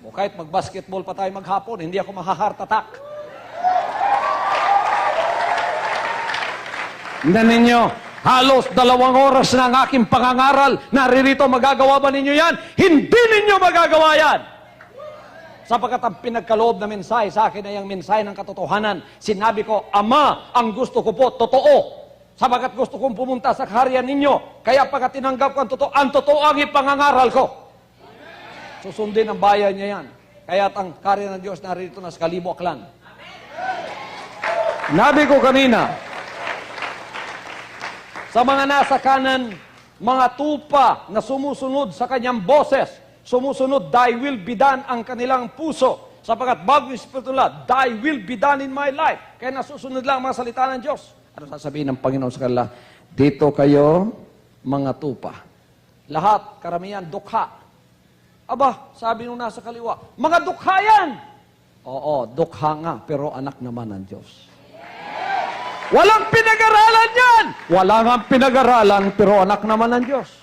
O kahit mag-basketball pa tayo maghapon, hindi ako maha-heart attack. Tingnan ninyo, halos 2 oras na ang aking pangangaral. Naririto, magagawa ba ninyo yan? Hindi ninyo magagawa yan! Sapagkat ang pinagkaloob na mensahe sa akin ay ang mensahe ng katotohanan. Sinabi ko, Ama, ang gusto ko po, totoo. Sabagat gusto kong pumunta sa kaharian ninyo. Kaya pagkat tinanggap ko ang totoo ang ipangangaral ko. Susundin ang bayan niya yan. Kaya ang kaharian ng Diyos narito na sa Kalibo Aklan. Nabi ko kanina, sa mga nasa kanan, mga tupa na sumusunod sa kanyang boses, sumusunod, thy will be done ang kanilang puso. Sapagat bago yung Espiritu nila, thy will be done in my life. Kaya nasusunod lang ang mga salita ng Diyos. Ano sasabihin ng Panginoon sa kanila? Dito kayo, mga tupa. Lahat, karamihan, dukha. Aba, sabi nung nasa kaliwa, mga dukha yan! Oo, dukha nga, pero anak naman ng Diyos. Walang pinag-aralan yan! Wala nga pinag-aralan, pero anak naman ng Diyos.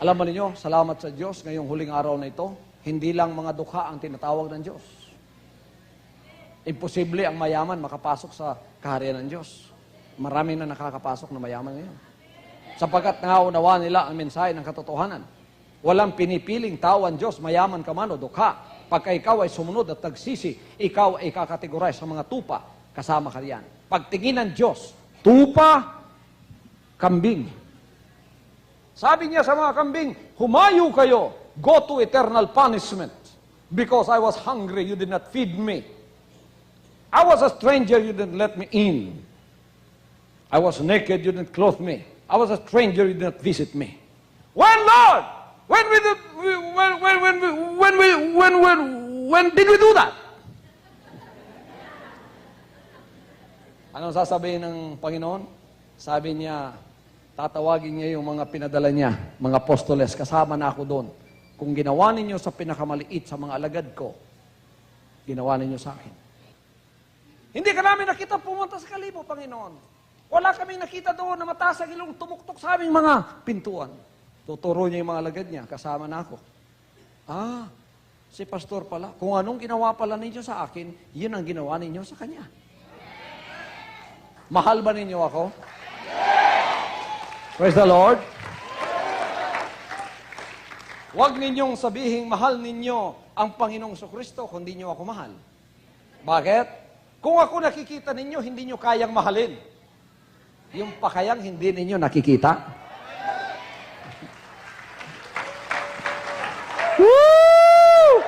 Alam mo ninyo, salamat sa Diyos, ngayong huling araw na ito, hindi lang mga dukha ang tinatawag ng Diyos. Imposible ang mayaman makapasok sa kaharian ng Diyos. Marami na nakakapasok na mayaman ngayon. Sapagkat naunawa nila ang mensahe ng katotohanan. Walang pinipiling tao ang Diyos, mayaman ka man o dukha. Pagka ikaw ay sumunod at tagsisi, ikaw ay kakategorize sa mga tupa, kasama ka riyan. Pagtingin ng Diyos, tupa, kambing. Sabi niya sa mga kambing, humayo kayo, go to eternal punishment. Because I was hungry, you did not feed me. I was a stranger, you didn't let me in. I was naked, you didn't clothe me. I was a stranger, you did not visit me. When, Lord? When did we do that? Anong sasabihin ng Panginoon? Sabi niya, tatawagin niya yung mga pinadala niya, mga apostoles, kasama na ako doon. Kung ginawa ninyo sa pinakamaliit sa mga alagad ko, ginawa ninyo sa akin. Hindi ka namin nakita pumunta sa Kalibo, Panginoon. Wala kaming nakita doon na mataas ang ilong tumuktok sa aming mga pintuan. Tuturo niya yung mga alagad niya, kasama na ako. Ah, si pastor pala. Kung anong ginawa pala ninyo sa akin, yun ang ginawa ninyo sa kanya. Mahal ba ninyo ako? Praise the Lord. Huwag ninyong sabihing mahal ninyo ang Panginoong Kristo kung hindi nyo ako mahal. Bakit? Kung ako nakikita ninyo, hindi nyo kayang mahalin. Yung pakayang hindi ninyo nakikita. Woo!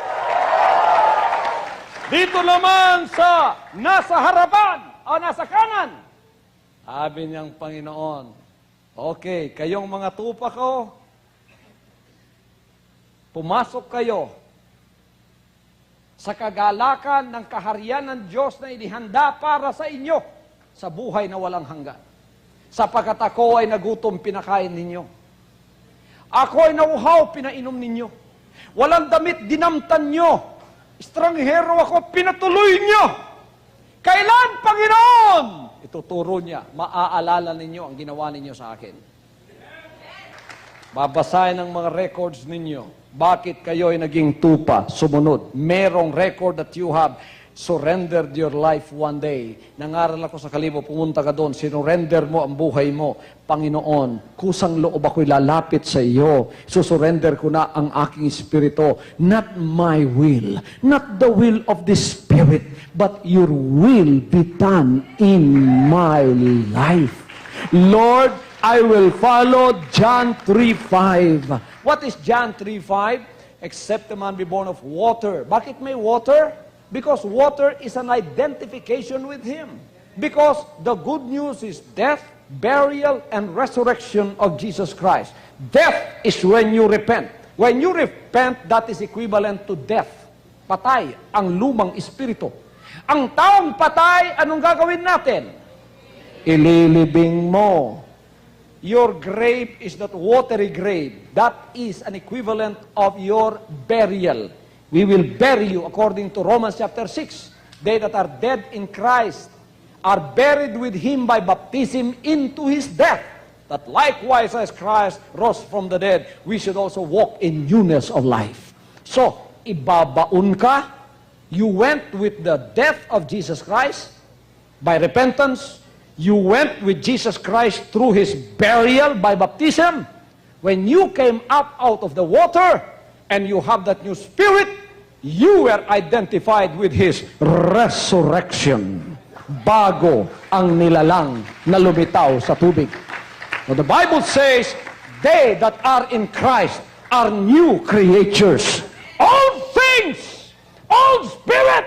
Dito naman sa nasa harapan o nasa kanan, sabi niyang Panginoon, okay, kayong mga tupa ko, pumasok kayo sa kagalakan ng kaharian ng Diyos na inihanda para sa inyo sa buhay na walang hanggan. Sapagkat ako ay nagutom, pinakain ninyo. Ako ay nauhaw, pinainom ninyo. Walang damit, dinamtan nyo. Estranghero ako, pinatuloy nyo. Kailan, Panginoon? Ituturo niya, maaalala ninyo ang ginawa ninyo sa akin. Babasahin ang mga records ninyo. Bakit kayo ay naging tupa, sumunod? Merong record that you have surrendered your life one day. Nangaral ako sa Kalibo, pumunta ka doon, sinurrender mo ang buhay mo. Panginoon, kusang loob ako'y lalapit sa iyo. Susurrender ko na ang aking espiritu. Not my will, not the will of the Spirit, but your will be done in my life. Lord, I will follow John 3:5. What is John 3:5? Except a man be born of water. Bakit may water? Because water is an identification with Him. Because the good news is death, burial, and resurrection of Jesus Christ. Death is when you repent. When you repent, that is equivalent to death. Patay ang lumang espiritu. Ang taong patay, anong gagawin natin? Ililibing mo. Your grave is not watery grave. That is an equivalent of your burial. We will bury you according to Romans chapter 6. They that are dead in Christ are buried with Him by baptism into His death. That likewise as Christ rose from the dead, we should also walk in newness of life. So, ibabaon ka. You went with the death of Jesus Christ by repentance. You went with Jesus Christ through His burial by baptism. When you came up out of the water and you have that new spirit, you were identified with His resurrection. Bago ang nilalang na lumitaw sa tubig. Now the Bible says, they that are in Christ are new creatures. All things, all spirit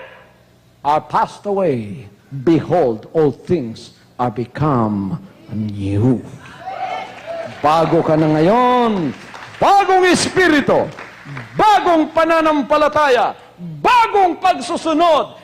are passed away. Behold, all things are become new. Bago ka na ngayon, bagong espiritu, bagong pananampalataya, bagong pagsusunod,